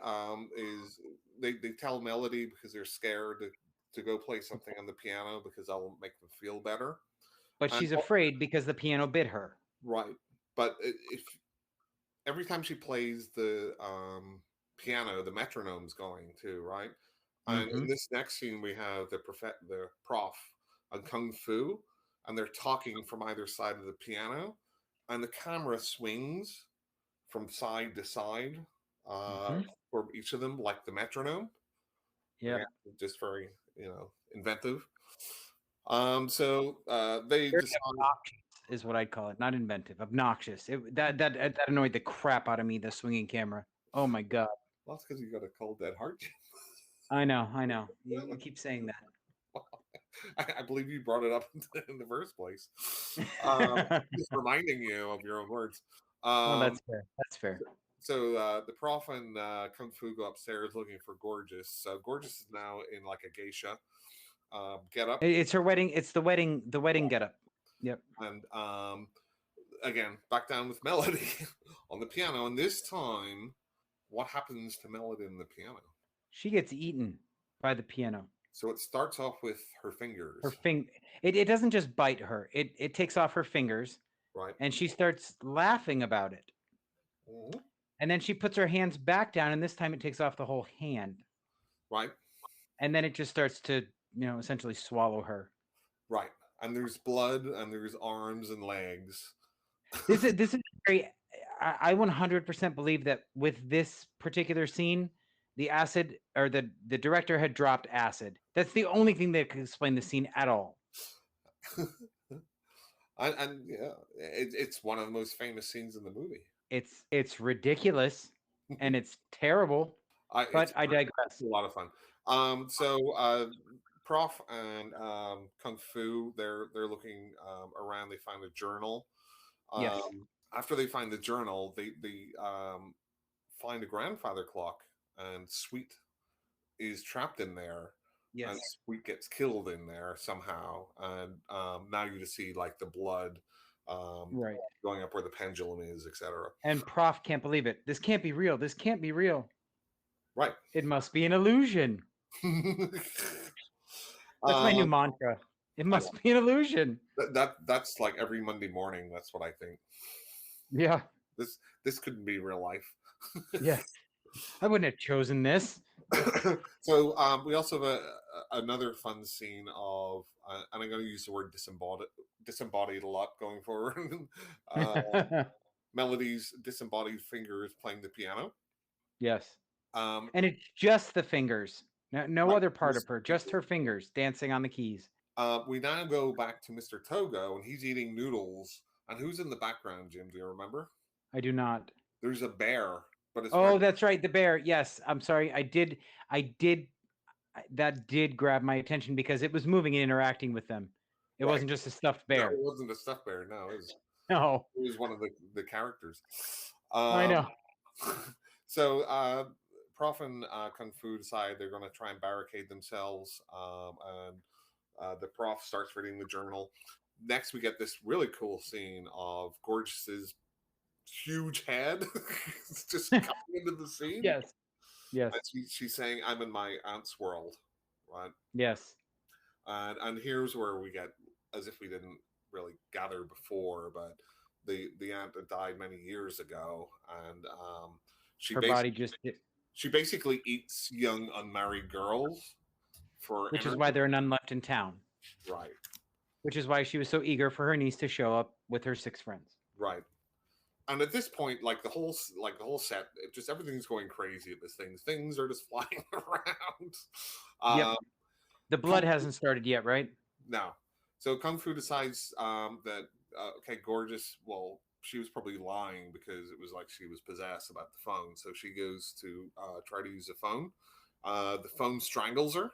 B: is they tell Melody because they're scared to go play something on the piano because that'll make them feel better.
A: But she's afraid because the piano bit her.
B: Right. But if every time she plays the piano, the metronome's going too, right? And in this next scene, we have the prof on Kung Fu, and they're talking from either side of the piano, and the camera swings from side to side for each of them, like the metronome.
A: Yeah,
B: just very inventive. So they
A: decide is what I'd call it, not inventive, obnoxious. That annoyed the crap out of me. The swinging camera. Oh my God.
B: Well, that's because you got a cold dead heart.
A: I know. You keep saying that.
B: I believe you brought it up in the first place. Just reminding you of your own words.
A: Well,
B: Um,
A: that's fair. That's fair.
B: so the prof and Kung Fu go upstairs looking for Gorgeous. So Gorgeous is now in like a geisha get up,
A: It's her wedding. It's the wedding getup. Yep.
B: and again back down with Melody on the piano. And this time, what happens to Melody in the piano?
A: She gets eaten by the piano.
B: So it starts off with her fingers,
A: Her it doesn't just bite her. It takes off her fingers,
B: right?
A: and she starts laughing about it.
B: Mhm.
A: And then she puts her hands back down, and this time it takes off the whole hand.
B: Right.
A: And then it just starts to, essentially swallow her.
B: Right. And there's blood and there's arms and legs.
A: This is very. I 100% believe that with this particular scene, the acid or the director had dropped acid. That's the only thing that could explain the scene at all.
B: and yeah, it's one of the most famous scenes in the movie.
A: It's ridiculous and it's terrible. But I digress.
B: It's a lot of fun. So Prof and Kung Fu, they're looking around. They find a journal.
A: Yes.
B: After they find the journal, they find a grandfather clock, and Sweet is trapped in there.
A: Yes.
B: And Sweet gets killed in there somehow, and now you just see like the blood
A: right
B: going up where the pendulum is, etc.
A: And Prof can't believe it. This can't be real. This can't be real.
B: Right.
A: It must be an illusion. That's my new mantra. It must be an illusion.
B: That's like every Monday morning. That's what I think.
A: Yeah.
B: This couldn't be real life.
A: Yeah. I wouldn't have chosen this.
B: So we also have another fun scene of, and I'm going to use the word disembodied a lot going forward. Melody's disembodied fingers playing the piano.
A: Yes. And it's just the fingers. No
B: right.
A: other part of her, just her fingers dancing on the keys.
B: We now go back to Mr. Togo, and he's eating noodles. And who's in the background, Jim? Do you remember?
A: I do not.
B: There's a bear, but it's
A: that's right, the bear. Yes, I'm sorry. I did. That did grab my attention because it was moving and interacting with them. It wasn't just a stuffed bear.
B: No, it wasn't a stuffed bear. No, it was one of the characters.
A: I know.
B: So Prof and Kung Fu decide they're going to try and barricade themselves, and the Prof starts reading the journal. Next, we get this really cool scene of Gorgeous's huge head just coming into the scene.
A: Yes. And
B: she's saying, "I'm in my aunt's world," right?
A: Yes.
B: And here's where we get, as if we didn't really gather before, but the aunt had died many years ago, and
A: her body just
B: she basically eats young unmarried girls
A: which is why there are none left in town,
B: right?
A: Which is why she was so eager for her niece to show up with her 6 friends,
B: right? And at this point, like the whole set, just everything's going crazy at this thing. Things are just flying around.
A: Yep. The blood hasn't started yet, right?
B: No. So Kung Fu decides that okay, Gorgeous. Well, she was probably lying because it was like she was possessed about the phone. So she goes to try to use the phone. The phone strangles her.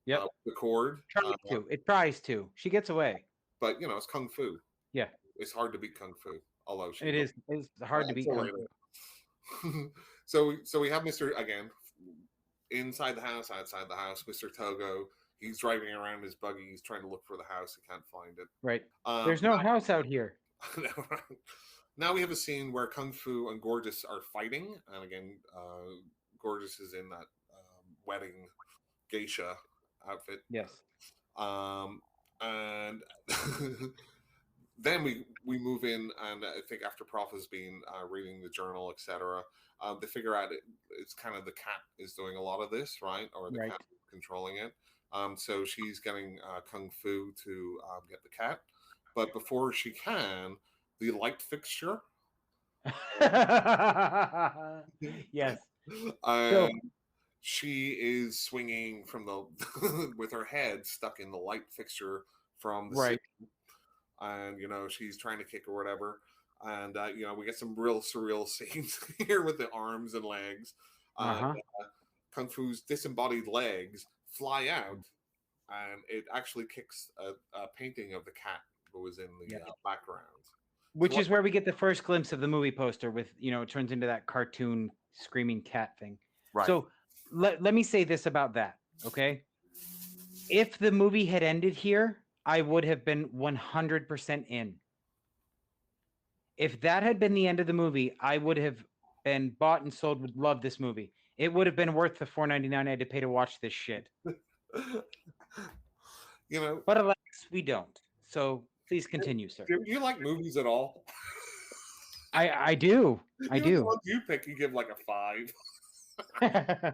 A: Yep.
B: The cord.
A: It tries to. She gets away.
B: But it's Kung Fu.
A: Yeah.
B: It's hard to beat Kung Fu. Although
A: it's hard to beat Kung Fu.
B: So we have Mr. again inside the house, outside the house. Mr. Togo, he's driving around his buggy. He's trying to look for the house. He can't find it.
A: Right. There's no house out here.
B: Now we have a scene where Kung Fu and Gorgeous are fighting, and again, Gorgeous is in that wedding geisha outfit.
A: Yes.
B: And then we move in, and I think after Prof has been reading the journal, etc., they figure out it's kind of the cat is doing a lot of this, right? Or the cat is controlling it. So she's getting Kung Fu to get the cat. But before she can, the light fixture.
A: Yes.
B: She is swinging from the with her head stuck in the light fixture from the ceiling. And she's trying to kick or whatever, and we get some real surreal scenes here with the arms and legs. Kung Fu's disembodied legs fly out and it actually kicks a painting of the cat that was in the background.
A: Which is where we get the first glimpse of the movie poster with, it turns into that cartoon screaming cat thing.
B: Right.
A: So let me say this about that, okay? If the movie had ended here, I would have been 100% in. If that had been the end of the movie, I would have been bought and sold, would love this movie. It would have been worth the $4.99 I had to pay to watch this shit. But alas, we don't. So please continue, sir.
B: Do you like movies at all?
A: I do. I do.
B: The ones you pick, you give like a 5.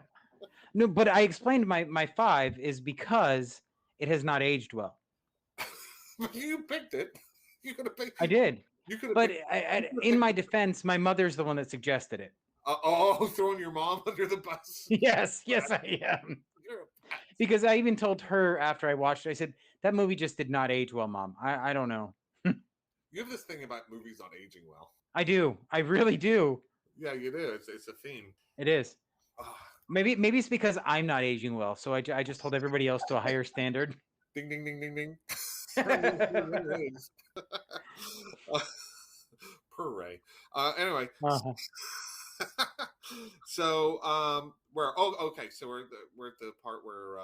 A: No, but I explained my 5 is because it has not aged well.
B: You picked it. You could have picked.
A: I did.
B: You could have.
A: But in my defense, my mother's the one that suggested it.
B: Throwing your mom under the bus.
A: Yes, I am. Because I even told her after I watched it, I said, that movie just did not age well, Mom. I don't know.
B: You have this thing about movies not aging well.
A: I do. I really do.
B: Yeah, you do. It's a theme.
A: It is. Maybe it's because I'm not aging well, so I just hold everybody else to a higher standard.
B: Ding, ding, ding, ding, ding. Hooray. Anyway. So okay, so we're at the part where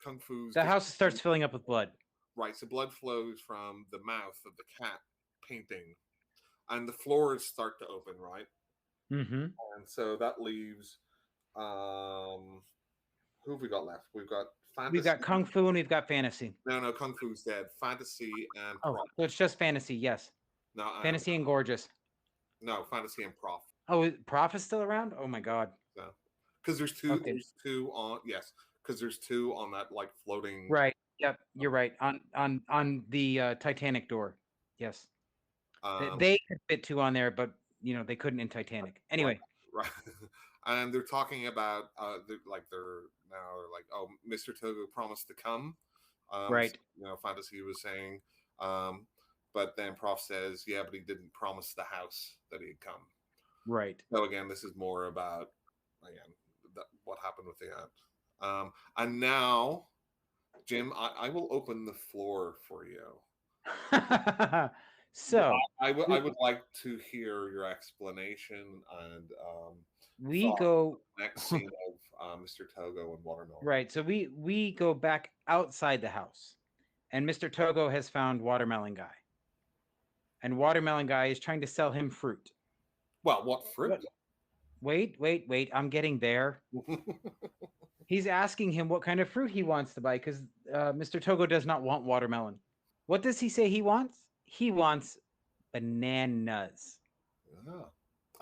B: Kung Fu's
A: the house starts filling up with blood.
B: Right, so blood flows from the mouth of the cat painting, and the floors start to open, right?
A: Mm-hmm.
B: And so that leaves who have we got left? We've got fantasy.
A: We've got Kung Fu and we've got fantasy.
B: No, Kung Fu's dead. Fantasy and
A: prof. So it's just fantasy, yes.
B: No,
A: fantasy and gorgeous.
B: No, fantasy and prof.
A: Oh, prof is still around? Oh my god.
B: No, because there's two. Okay. There's two on. Yes, because there's two on that like floating.
A: Right. Yep. You're right. On the Titanic door. Yes. They could fit 2 on there, but they couldn't in Titanic. Anyway.
B: Right. And they're talking about they're like, oh, Mr. Togo promised to come.
A: Right.
B: So, fantasy was saying, but then Prof says, yeah, but he didn't promise the house that he'd come.
A: Right.
B: So again, this is more about what happened with the aunt. And now, Jim, I will open the floor for you.
A: So
B: I would like to hear your explanation and
A: we go
B: next scene of Mr. Togo and Watermelon.
A: Right. So we go back outside the house, and Mr. Togo has found Watermelon Guy, and Watermelon Guy is trying to sell him fruit.
B: Well, what fruit?
A: Wait. I'm getting there. He's asking him what kind of fruit he wants to buy because Mr. Togo does not want watermelon. What does he say he wants? He wants bananas.
B: Oh,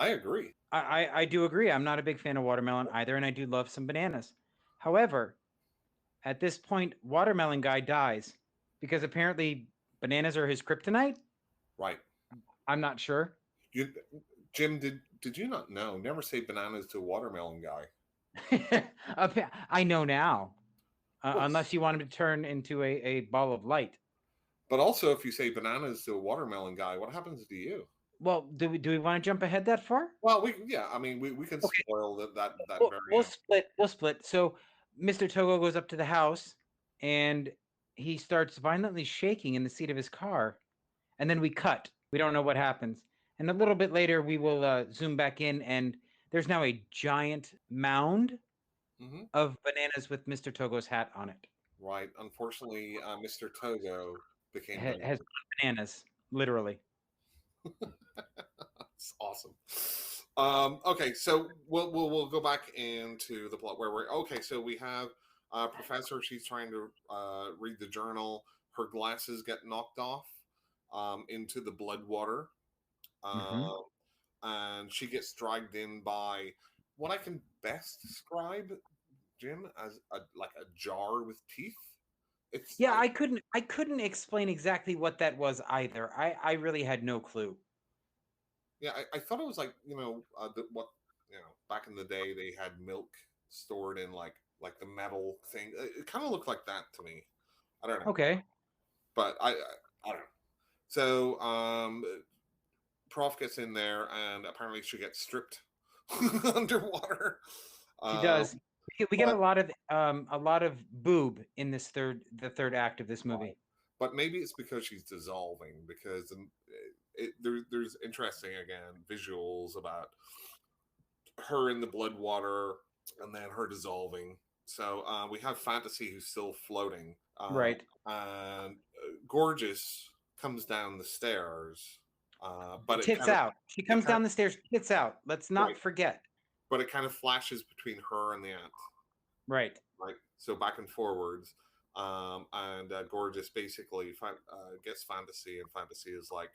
B: I agree.
A: I do agree. I'm not a big fan of watermelon either, and I do love some bananas. However, at this point, Watermelon Guy dies because apparently bananas are his kryptonite.
B: Right.
A: I'm not sure.
B: Jim, did you not know? Never say bananas to a Watermelon Guy.
A: I know now. Unless you want him to turn into a ball of light.
B: But also, if you say bananas to a Watermelon Guy, what happens to you?
A: Well, do we want to jump ahead that far?
B: Well, we can spoil that
A: We'll split. So Mr. Togo goes up to the house and he starts violently shaking in the seat of his car. And then we cut. We don't know what happens. And a little bit later, we will zoom back in, and there's now a giant mound of bananas with Mr. Togo's hat on it.
B: Right. Unfortunately, Mr. Togo became
A: has bananas, literally.
B: It's awesome. Okay, so we'll go back into the plot where so we have Professor. She's trying to read the journal. Her glasses get knocked off into the blood water. And she gets dragged in by what I can best describe, Jim, as a jar with teeth.
A: I couldn't explain exactly what that was either. I really had no clue.
B: Yeah, I thought it was like back in the day they had milk stored in like the metal thing. It kind of looked like that to me. I don't know.
A: Okay,
B: but I don't know. So Prof gets in there and apparently she gets stripped underwater.
A: She does. we get
B: But
A: a lot of boob in the third act of this movie.
B: but maybe it's because she's dissolving because there's interesting again visuals about her in the blood water and then her dissolving. So we have Fantasy who's still floating,
A: Right.
B: and Gorgeous comes down the stairs, but it
A: Tits
B: kind of
A: out. She comes down the stairs, tits out. Let's not
B: right,
A: forget.
B: but it kind of flashes between her and the aunt,
A: Right.
B: right? So back and forwards, and Gorgeous basically gets Fantasy, and Fantasy is like,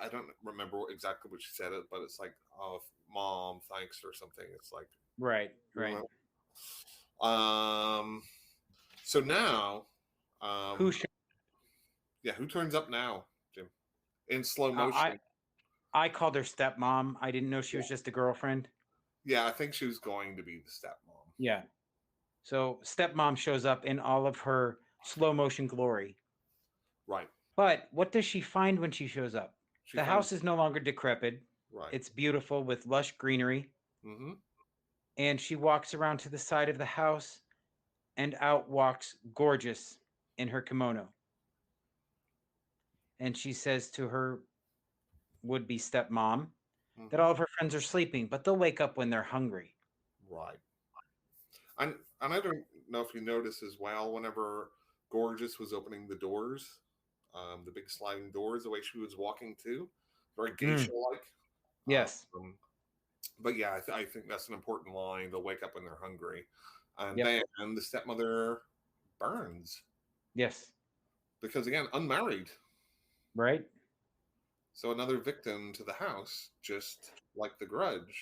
B: I don't remember exactly what she said it, but it's like, "Oh, mom, thanks" or something. It's like,
A: Right. Right.
B: So now,
A: Who should
B: who turns up now, Jim, in slow
A: I
B: motion?
A: I called her stepmom. I didn't know she was just a girlfriend.
B: Yeah, I think she was going to be the stepmom.
A: Yeah. So stepmom shows up in all of her slow motion glory.
B: Right.
A: But what does she find when she shows up? The house is no longer decrepit.
B: Right.
A: It's beautiful with lush greenery.
B: Mm-hmm.
A: And she walks around to the side of the house, and out walks Gorgeous in her kimono. And she says to her would-be stepmom that all of her friends are sleeping, but they'll wake up when they're hungry.
B: Right. And I don't know if you noticed as well, whenever Gorgeous was opening the doors, the big sliding doors, the way she was walking too, very geisha-like.
A: Yes.
B: But yeah, I think that's an important line. They'll wake up when they're hungry. And then the stepmother burns.
A: Yes.
B: Because again, unmarried.
A: Right.
B: So another victim to the house, just like the Grudge.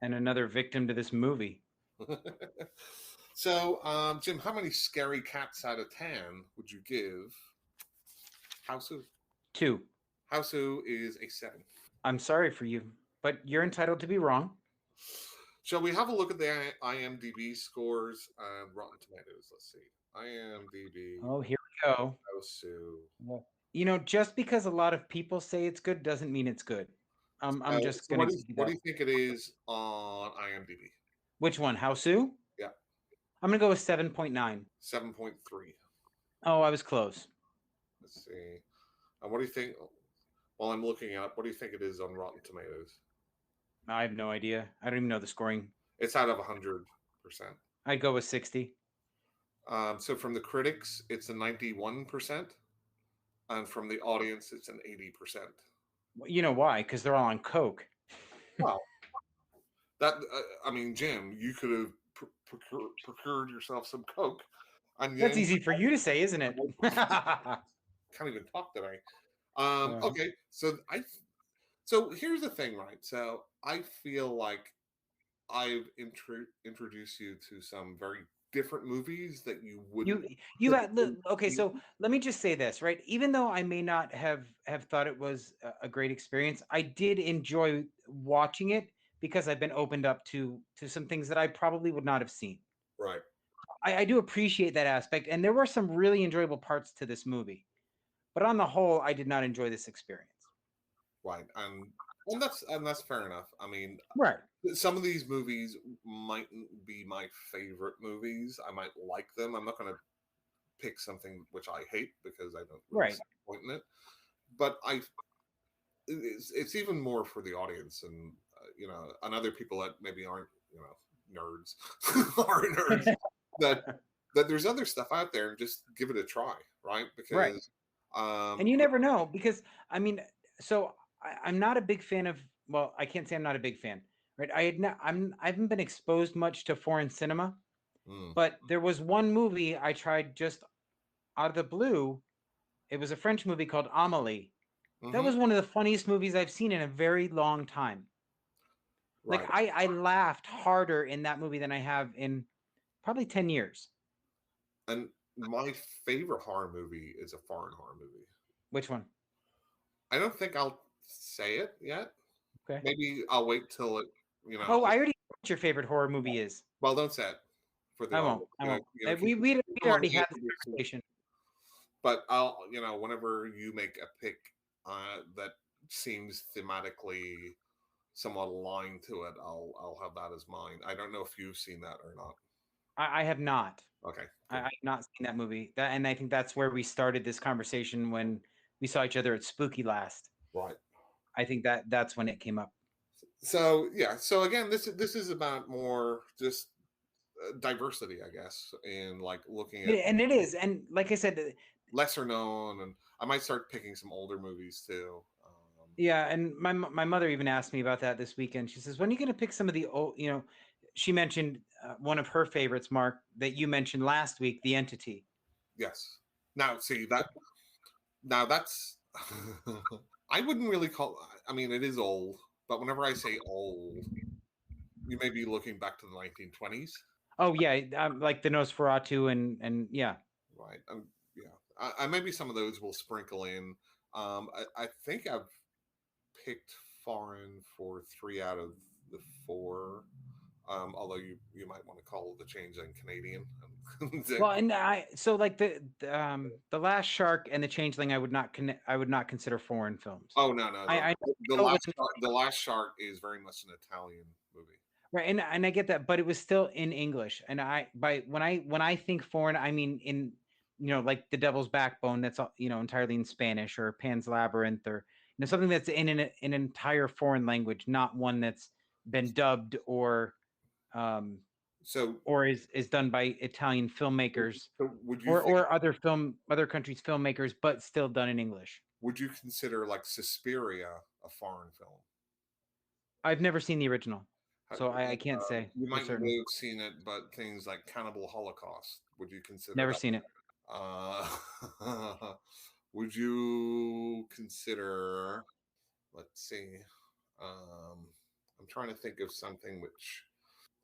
A: And another victim to this movie.
B: So, Jim, how many scary cats out of 10 would you give Hausu?
A: 2.
B: Hausu is a 7.
A: I'm sorry for you, but you're entitled to be wrong.
B: Shall we have a look at the IMDb scores and Rotten Tomatoes? Let's see. IMDb.
A: Oh, here we go.
B: Hausu.
A: You know, just because a lot of people say it's good doesn't mean it's good. I'm just going to.
B: What do you think it is on IMDb?
A: Which one? Hausu?
B: Yeah.
A: I'm going to go with 7.9.
B: 7.3.
A: Oh, I was close.
B: Let's see. And what do you think? While I'm looking up, what do you think it is on Rotten Tomatoes?
A: I have no idea. I don't even know the scoring.
B: It's out of 100%.
A: I'd go with 60.
B: So from the critics, it's a 91%. And from the audience, it's an 80%.
A: You know why? Because they're all on coke.
B: Wow. That I mean, Jim, you could have procured yourself some coke. And
A: that's easy for you to say, isn't it?
B: Can't even talk today. Okay, so here's the thing, right? So I feel like I've introduced you to some very different movies that you wouldn't.
A: Okay, so let me just say this, right? Even though I may not have thought it was a great experience, I did enjoy watching it because I've been opened up to some things that I probably would not have seen.
B: Right.
A: I do appreciate that aspect, and there were some really enjoyable parts to this movie, but on the whole, I did not enjoy this experience.
B: Right, and that's fair enough. I mean,
A: right.
B: Some of these movies mightn't be my favorite movies. I might like them. I'm not going to pick something which I hate because I don't really see the point in it. But it's even more for the audience and and other people that maybe aren't nerds are nerds that there's other stuff out there and just give it a try, right? Because
A: and you never know, because I mean, so I'm not a big fan of. Well, I can't say I'm not a big fan. Right, I haven't been exposed much to foreign cinema, but there was one movie I tried just out of the blue. It was a French movie called Amélie. That was one of the funniest movies I've seen in a very long time. Right. Like I laughed harder in that movie than I have in probably 10 years.
B: And my favorite horror movie is a foreign horror movie.
A: Which one?
B: I don't think I'll say it yet.
A: Okay.
B: Maybe I'll wait till it.
A: Oh, I already know what your favorite horror movie is.
B: Well, don't say it. For the
A: I won't. We already had this conversation.
B: But I'll, whenever you make a pick that seems thematically somewhat aligned to it, I'll have that as mine. I don't know if you've seen that or not.
A: I have not.
B: Okay,
A: I
B: good.
A: have not seen that movie. And I think that's where we started this conversation when we saw each other at Spooky last.
B: Right.
A: I think that's when it came up.
B: So yeah. So again, this is about more just diversity, I guess, and like looking at
A: And it is. And like I said,
B: lesser known, and I might start picking some older movies too.
A: yeah, and my mother even asked me about that this weekend. She says, "When are you going to pick some of the old?" She mentioned one of her favorites, Mark, that you mentioned last week, The Entity.
B: Yes. Now, see that. Now that's. I wouldn't really call. I mean, it is old, but whenever I say old, you may be looking back to the 1920s,
A: Oh yeah, like the Nosferatu and yeah,
B: right? Yeah, maybe some of those will sprinkle in. I think I've picked foreign for 3 out of the 4. Although you might want to call the change in Canadian.
A: well, and I so like the Last Shark and the Changeling, I would not consider foreign films.
B: Oh no, no, no!
A: I
B: The
A: know it
B: last
A: was
B: the last shark is very much an Italian movie.
A: right, and I get that, but it was still in English. And when I think foreign, I mean in like The Devil's Backbone, that's entirely in Spanish, or Pan's Labyrinth, or something that's in an entire foreign language, not one that's been dubbed um
B: So,
A: or is done by Italian filmmakers
B: would you think?
A: or other countries filmmakers, but still done in English.
B: Would you consider like Suspiria a foreign film?
A: I've never seen the original, so I can't say
B: You
A: for
B: might
A: certain.
B: have seen it, but things like Cannibal Holocaust, would you consider
A: Never
B: that?
A: seen it.
B: Uh, would you consider? Let's see. Um, I'm trying to think of something which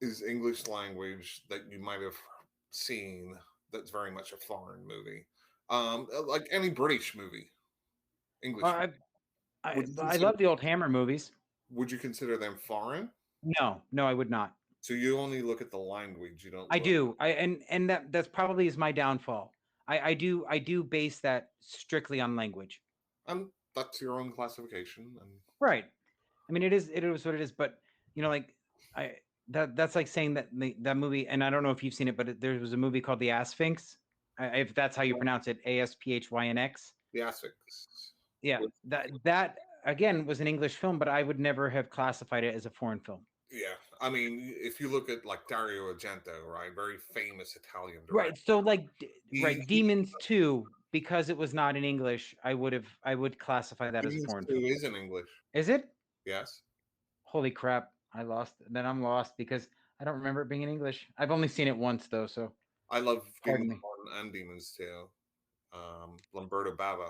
B: is English language that you might have seen that's very much a foreign movie. Like any British movie, English.
A: Uh,
B: Would you
A: I
B: consider
A: love the old Hammer movies.
B: them foreign?
A: No, I would not.
B: So you only look at the language, you don't
A: I
B: look.
A: do. And that's probably is my downfall. I do base that strictly on language.
B: That's your own classification, and
A: Right. I mean, it is what it is. But like I that's like saying that that movie. And I don't know if you've seen it, but there was a movie called The Asphinx. If that's how you pronounce it, Asphyynx.
B: the aspects.
A: Yeah, that again was an English film, but I would never have classified it as a foreign film.
B: Yeah, I mean, if you look at like Dario Argento, right, very famous Italian
A: Right.
B: director.
A: So like
B: He,
A: right,
B: he
A: Demons 2, because it was not in English, I would classify that as a
B: Demons
A: foreign
B: 2
A: film.
B: is in English.
A: Is it?
B: Yes,
A: Holy crap. I lost. Then I'm lost because I don't remember it being in English. I've only seen it once though, so
B: I love
A: pardon
B: Demons
A: me.
B: 1 and Demons 2. Lamberto Bava.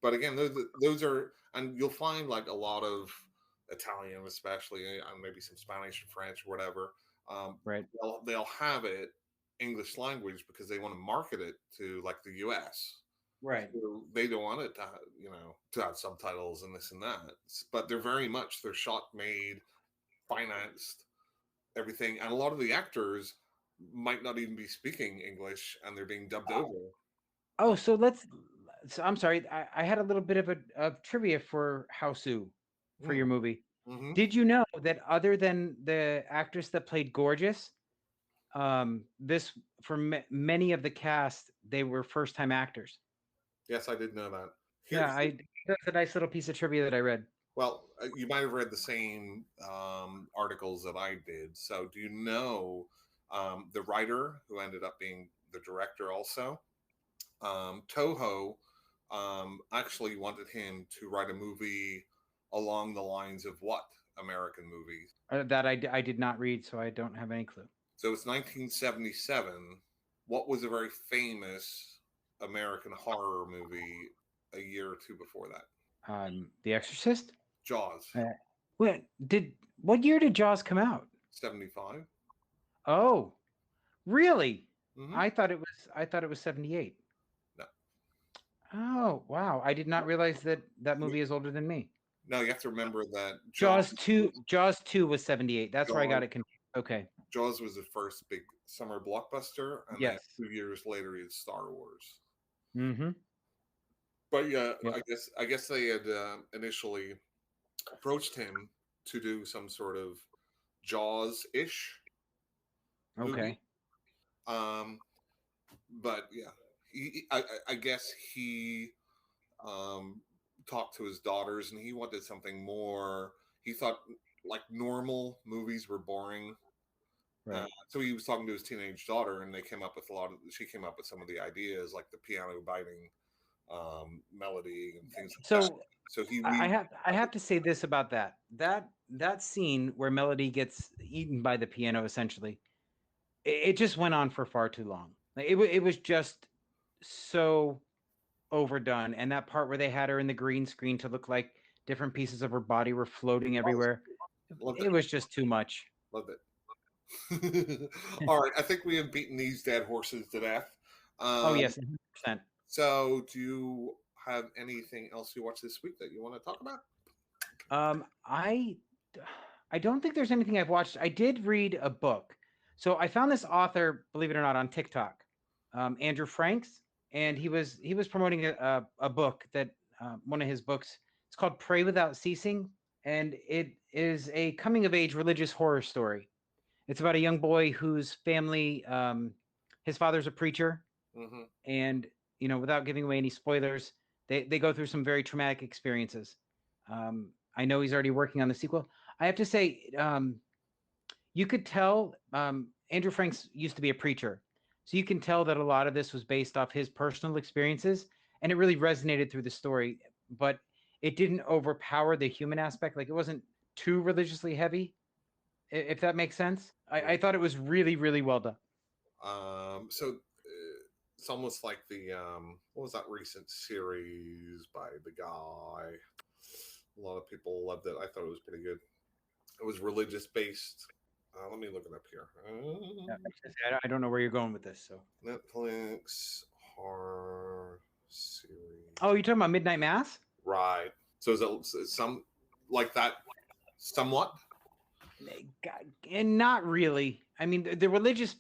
B: But again, those are, and you'll find like a lot of Italian, especially, maybe some Spanish and French or whatever.
A: Right.
B: They'll have it English language because they want to market it to like the U.S.
A: Right.
B: So they don't want it to to have subtitles and this and that. But they're shot made, financed, everything, and a lot of the actors might not even be speaking English and they're being dubbed over.
A: Oh, so I'm sorry. I had a little bit of trivia for Hausu for your movie.
B: Mm-hmm.
A: Did you know that other than the actress that played Gorgeous, this for many of the cast, they were first time actors.
B: Yes, I did know that.
A: Yeah,
B: Here's
A: that's a nice little piece of trivia that I read.
B: Well, you might have read the same articles that I did. So, do you know the writer who ended up being the director also? Toho actually wanted him to write a movie along the lines of what American movies?
A: That I did not read, so I don't have any clue.
B: So it's 1977. What was a very famous American horror movie a year or two before that?
A: The Exorcist.
B: Jaws.
A: What year did Jaws come out?
B: 75.
A: Oh, really?
B: Mm-hmm.
A: I thought it was 78.
B: No.
A: Oh, wow. I did not realize that movie is older than me.
B: No, you have to remember that
A: Jaws 2 was 78. That's where I got it confused. Okay.
B: Jaws was the first big summer blockbuster, and then
A: Yes.
B: 2 years later is Star Wars.
A: Mm-hmm.
B: But yeah,
A: Yep.
B: I guess they had initially approached him to do some sort of Jaws-ish movie.
A: Okay.
B: But yeah, I guess he talked to his daughters, and he wanted something more. He thought like normal movies were boring.
A: Right.
B: So he was talking to his teenage daughter, and they came up with a lot of. She came up with some of the ideas, like the piano biting melody and things like that.
A: So
B: So
A: I have to say this about that scene where Melody gets eaten by the piano. Essentially, it just went on for far too long. Like, it was just so overdone, and that part where they had her in the green screen to look like different pieces of her body were floating everywhere,
B: loved
A: it was just too much.
B: Loved it. All right, I think we have beaten these dead horses to death.
A: Oh yes, 100%.
B: So, do you have anything else you watched this week that you want to talk about?
A: I don't think there's anything I've watched. I did read a book. So I found this author, believe it or not, on TikTok, Andrew Franks, and he was promoting a book that one of his books. It's called Pray Without Ceasing, and it is a coming of age religious horror story. It's about a young boy whose family, his father's a preacher,
B: Mm-hmm.
A: and without giving away any spoilers, they go through some very traumatic experiences. I know he's already working on the sequel. I have to say, you could tell Andrew Franks used to be a preacher, so you can tell that a lot of this was based off his personal experiences, and it really resonated through the story. But it didn't overpower the human aspect. Like, it wasn't too religiously heavy, if that makes sense. I thought it was really, really well done.
B: So it's almost like the what was that recent series by the guy? A lot of people loved it. I thought it was pretty good. It was religious based. Let me look it up here.
A: I don't know where you're going with this. So
B: Netflix horror series.
A: Oh, you're talking about Midnight Mass?
B: Right. So is it some like that? Somewhat.
A: And not really. I mean, the religious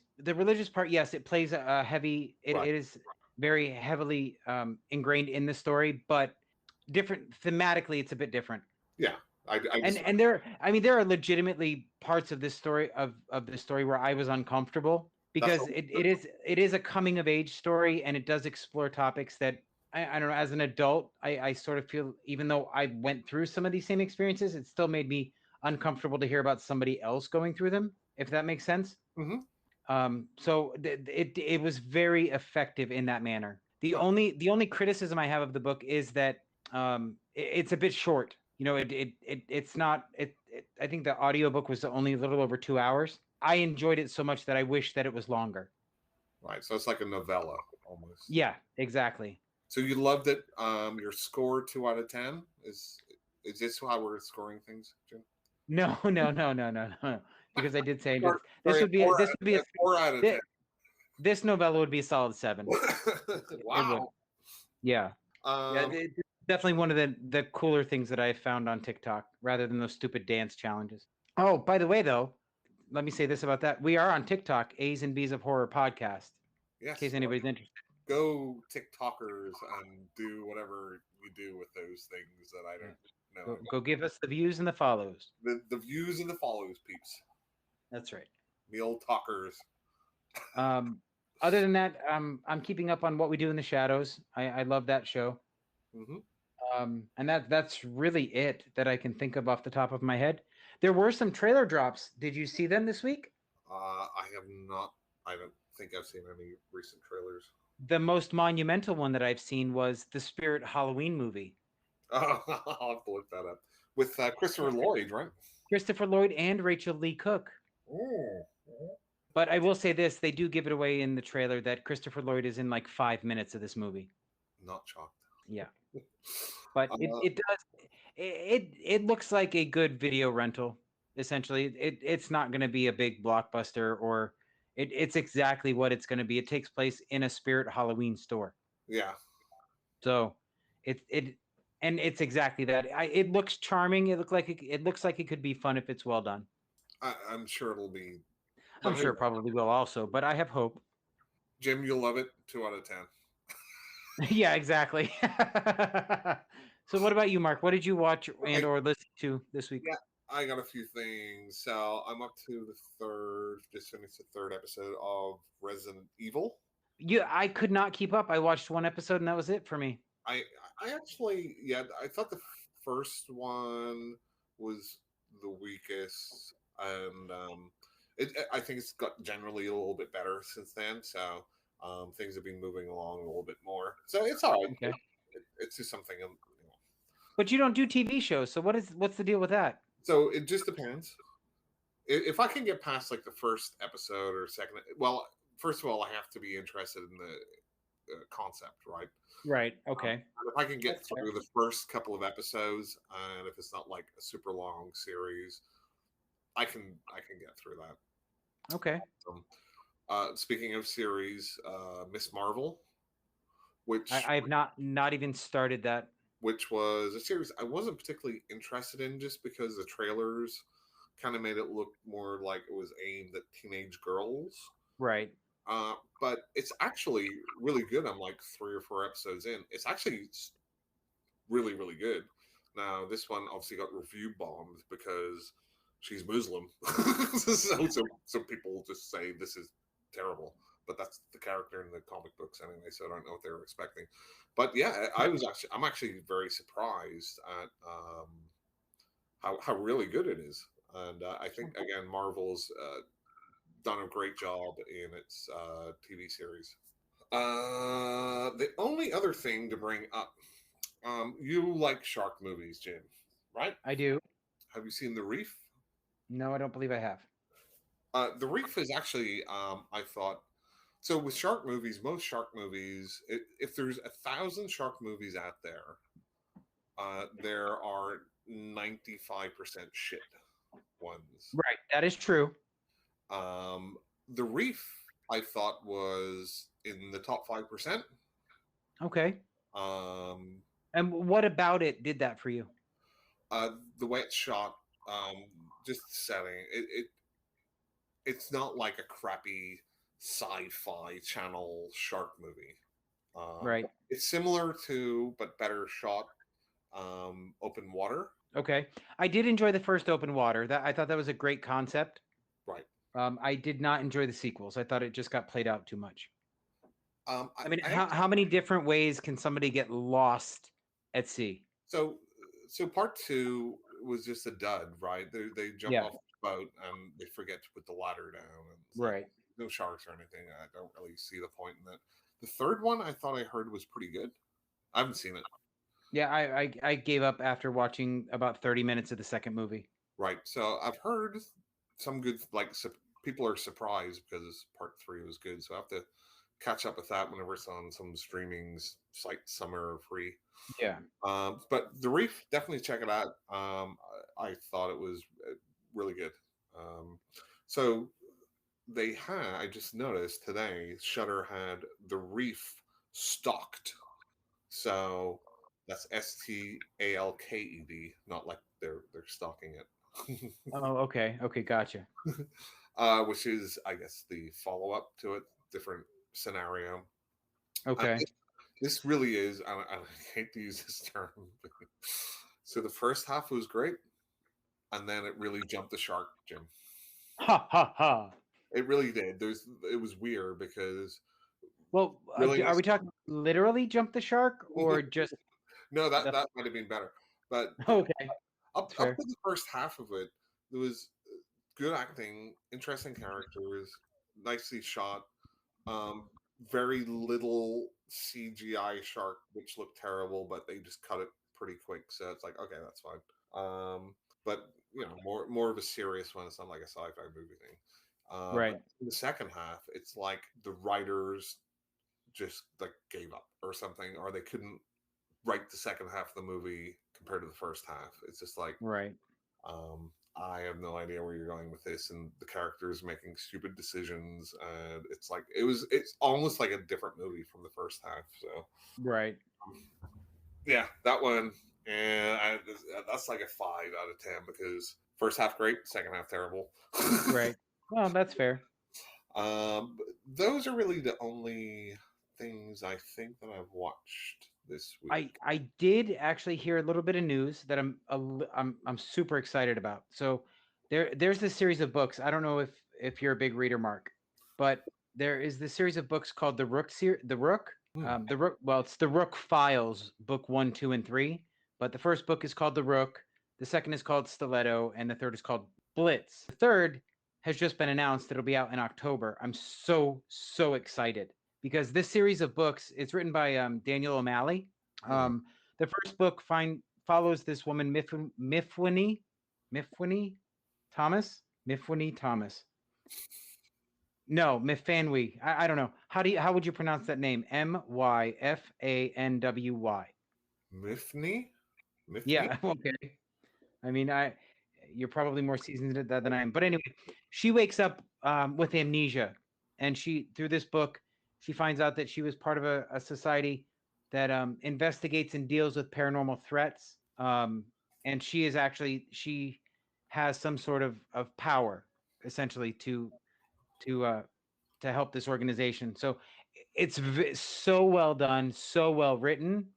A: part, yes, it plays a heavy. It is very heavily ingrained in the story, but different thematically. It's a bit different.
B: Yeah,
A: and there are legitimately parts of this story of this story where I was uncomfortable because it is a coming of age story, and it does explore topics that I don't know. As an adult, I sort of feel, even though I went through some of these same experiences, it still made me uncomfortable to hear about somebody else going through them, if that makes sense.
B: Mm-hmm.
A: So it was very effective in that manner. The only criticism I have of the book is that it's a bit short. It's not. I think the audiobook was only a little over 2 hours. I enjoyed it so much that I wish that it was longer.
B: Right, so it's like a novella almost.
A: Yeah, exactly.
B: So you loved it. Your score 2 out of 10 is this how we're scoring things, Jim?
A: No. Because I did say this would be
B: 4 out of 10.
A: This novella would be a solid 7.
B: Wow.
A: Yeah. It's definitely one of the cooler things that I found on TikTok, rather than those stupid dance challenges. Oh, by the way, though, let me say this about that. We are on TikTok, A's and B's of Horror Podcast.
B: Yes.
A: In case anybody's interested.
B: Go TikTokers and do whatever you do with those things that I don't know.
A: Go give us the views and the follows.
B: The views and the follows, peeps.
A: That's right.
B: The old talkers.
A: Other than that, I'm keeping up on What We Do in the Shadows. I love that show.
B: Mm-hmm.
A: And that's really it that I can think of off the top of my head. There were some trailer drops. Did you see them this week?
B: I have not. I don't think I've seen any recent trailers.
A: The most monumental one that I've seen was the Spirit Halloween movie.
B: I'll have to look that up. With Christopher Lloyd, right?
A: Christopher Lloyd and Rachel Lee Cook.
B: Oh.
A: But I will say this, they do give it away in the trailer that Christopher Lloyd is in like 5 minutes of this movie.
B: Not shocked.
A: Yeah. But it looks like a good video rental, essentially. It's not going to be a big blockbuster, or it's exactly what it's going to be. It takes place in a Spirit Halloween store.
B: Yeah.
A: So it's exactly that. It looks charming. It looks like it could be fun if it's well done.
B: I'm sure it'll be.
A: I'm sure it probably will also, but I have hope.
B: Jim, you'll love it. 2 out of 10.
A: Yeah, exactly. So what about you, Mark? What did you watch and or listen to this week?
B: Yeah, I got a few things. So I'm up to the third, just finished the third episode of Resident Evil.
A: I could not keep up. I watched one episode and that was it for me.
B: I I actually, yeah, I thought the first one was the weakest, and I think it's got generally a little bit better since then. So things have been moving along a little bit more. So it's all right.
A: Okay.
B: It's just something.
A: But you don't do TV shows, so what's the deal with that?
B: So it just depends. If I can get past like the first episode or second, well, first of all, I have to be interested in the concept, right?
A: Right. Okay.
B: If I can get
A: That's fair.
B: through the first couple of episodes, and if it's not like a super long series, I can get through that.
A: Okay.
B: Speaking of series, Miss Marvel, which
A: I've not even started that.
B: which was a series I wasn't particularly interested in, just because the trailers kind of made it look more like it was aimed at teenage girls.
A: Right.
B: But it's actually really good. I'm like 3 or 4 episodes in. It's actually really, really good. Now, this one obviously got review bombed because she's Muslim. So people just say this is terrible. But that's the character in the comic books anyway, so I don't know what they were expecting. But yeah, I'm actually very surprised at how really good it is. And I think, again, Marvel's done a great job in its TV series. The only other thing to bring up, you like shark movies, Jim, right?
A: I do.
B: Have you seen The Reef?
A: No, I don't believe I have.
B: The Reef is actually, I thought, so with shark movies, most shark movies, if there's 1,000 shark movies out there are 95% shit ones.
A: Right. That is true.
B: The Reef, I thought, was in the top 5%.
A: Okay.
B: Um,
A: And what about it did that for you?
B: the way it's shot, just the setting, it's not like a crappy sci-fi channel shark movie.
A: Right.
B: It's similar to, but better shot, Open Water.
A: Okay. I did enjoy the first Open Water. That I thought that was a great concept.
B: Right.
A: I did not enjoy the sequels. I thought it just got played out too much. I mean,
B: I
A: how many different ways can somebody get lost at sea?
B: So part two was just a dud, right? They jump
A: Yeah.
B: off the boat and they forget to put the ladder down, and it's
A: Right.
B: no sharks or anything. I don't really see the point in that. The third one I thought I heard was pretty good. I haven't seen it.
A: Yeah, I gave up after watching about 30 minutes of the second movie.
B: Right. So I've heard some good, like, people are surprised because part three was good. So I have to catch up with that whenever it's on some streaming sites. Some are free.
A: Yeah.
B: But The Reef, definitely check it out. I thought it was really good. So I just noticed today, Shudder had The Reef stocked. So that's STALKED, not like they're stocking it.
A: Oh, okay. Okay, gotcha.
B: Which is, I guess, the follow up to it, different scenario.
A: Okay.
B: This really is, I hate to use this term. So the first half was great, and then it really jumped the shark, Jim.
A: Ha ha ha.
B: It really did. It was weird because.
A: Well,
B: really
A: are we talking literally jump the shark or just
B: No, that might have been better. But
A: okay?
B: up to the first half of it, there was good acting, interesting characters, nicely shot. Very little CGI shark, which looked terrible, but they just cut it pretty quick. So it's like, okay, that's fine. But more of a serious one. It's not like a sci-fi movie thing.
A: Right.
B: But in the second half, it's like the writers just like gave up or something, or they couldn't write the second half of the movie compared to the first half. It's just like,
A: right.
B: I have no idea where you're going with this, and the characters making stupid decisions, and it's almost like a different movie from the first half. So
A: right.
B: Yeah, that one, and that's like a 5 out of 10 because first half great, second half terrible.
A: Right. Well, that's fair.
B: Those are really the only things I think that I've watched this week?
A: I did actually hear a little bit of news that I'm super excited about. So there's this series of books. I don't know if you're a big reader, Mark, but there is this series of books called the Rook the Rook. The Rook. Well, it's the Rook Files, book 1, 2, and 3. But the first book is called the Rook. The second is called Stiletto, and the third is called Blitz. The third has just been announced. It'll be out in October. I'm so excited because this series of books, it's written by Daniel O'Malley. The first book follows this woman, Mifwini Thomas. No, Myfanwy. I don't know. How would you pronounce that name? Myfanwy.
B: Mifney?
A: Yeah. Okay. I mean, you're probably more seasoned at that than I am. But anyway, she wakes up with amnesia, and through this book, she finds out that she was part of a society that investigates and deals with paranormal threats. And she has some sort of power, essentially, to help this organization. So it's so well done, so well written.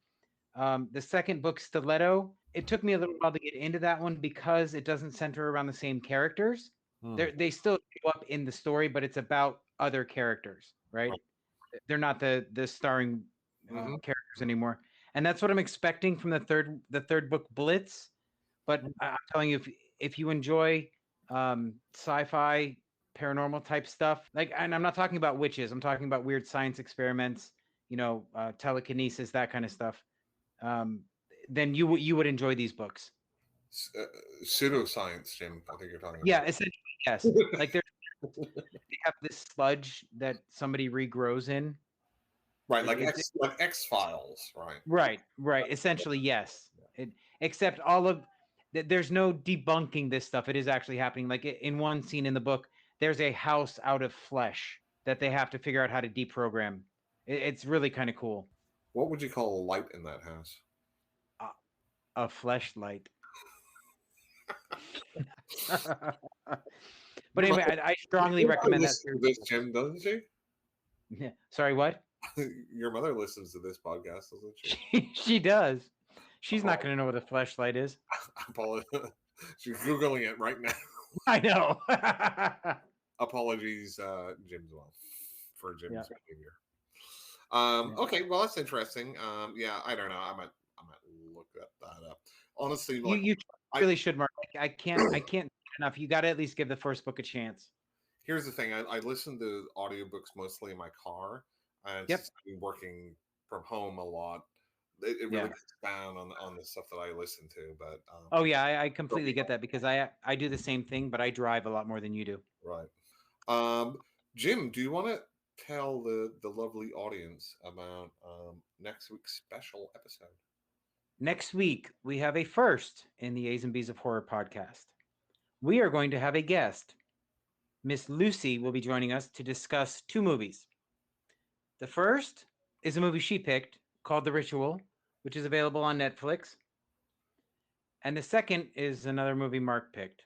A: The second book, Stiletto, it took me a little while to get into that one because it doesn't center around the same characters. They still show up in the story, but it's about other characters, right? They're not the starring characters anymore, and that's what I'm expecting from the third book, Blitz. But I'm telling you, if you enjoy sci-fi, paranormal type stuff, and I'm not talking about witches, I'm talking about weird science experiments, telekinesis, that kind of stuff. Then you would enjoy these books.
B: Pseudoscience, Jim. I think you're talking about.
A: Yeah, essentially, yes. Like they have this sludge that somebody regrows in.
B: Right, like X-Files, right?
A: Right. Essentially, yes. Except there's no debunking this stuff. It is actually happening. Like in one scene in the book, there's a house out of flesh that they have to figure out how to deprogram. It's really kind of cool.
B: What would you call a light in that house?
A: A fleshlight. But anyway, I strongly recommend that.
B: This Jim, doesn't she?
A: Yeah. Sorry, what?
B: Your mother listens to this podcast, doesn't she?
A: She does. She's not going to know what a fleshlight is.
B: I apologize. She's Googling it right now.
A: I know.
B: Apologies, Jim's well, for Jim's behavior. Okay, well, that's interesting. Yeah, I don't know. I might look that up. Honestly,
A: you really should, Mark. I can't enough. You got to at least give the first book a chance.
B: Here's the thing. I listen to audiobooks mostly in my car, and since I've been working from home a lot, it really cuts down on the stuff that I listen to. But
A: oh yeah, I completely get that because I do the same thing, but I drive a lot more than you do.
B: Right. Jim, do you want to tell the lovely audience about next week's special episode?
A: Next week, we have a first in the A's and B's of Horror podcast. We are going to have a guest. Miss Lucy will be joining us to discuss 2 movies. The first is a movie she picked called The Ritual, which is available on Netflix. And the second is another movie Mark picked.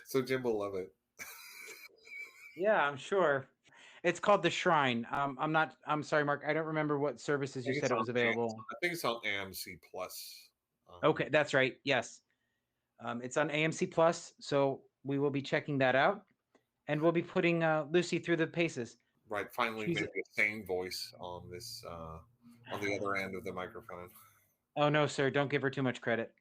B: So Jim will love it.
A: Yeah, I'm sure. It's called The Shrine. I'm sorry, Mark. I don't remember what services you said it was available.
B: I think it's on AMC Plus.
A: Okay, that's right. Yes. It's on AMC Plus, so we will be checking that out. And we'll be putting Lucy through the paces.
B: Right. Finally, maybe a sane voice on this, on the other end of the microphone.
A: Oh, no, sir. Don't give her too much credit.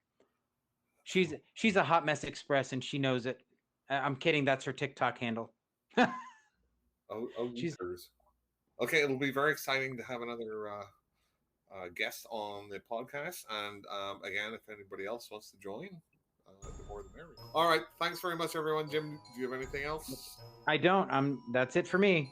A: She's a hot mess express, and she knows it. I'm kidding. That's her TikTok handle.
B: Okay, it'll be very exciting to have another guest on the podcast. And again, if anybody else wants to join, the more the merrier. All right. Thanks very much, everyone. Jim, do you have anything else?
A: I don't. That's it for me.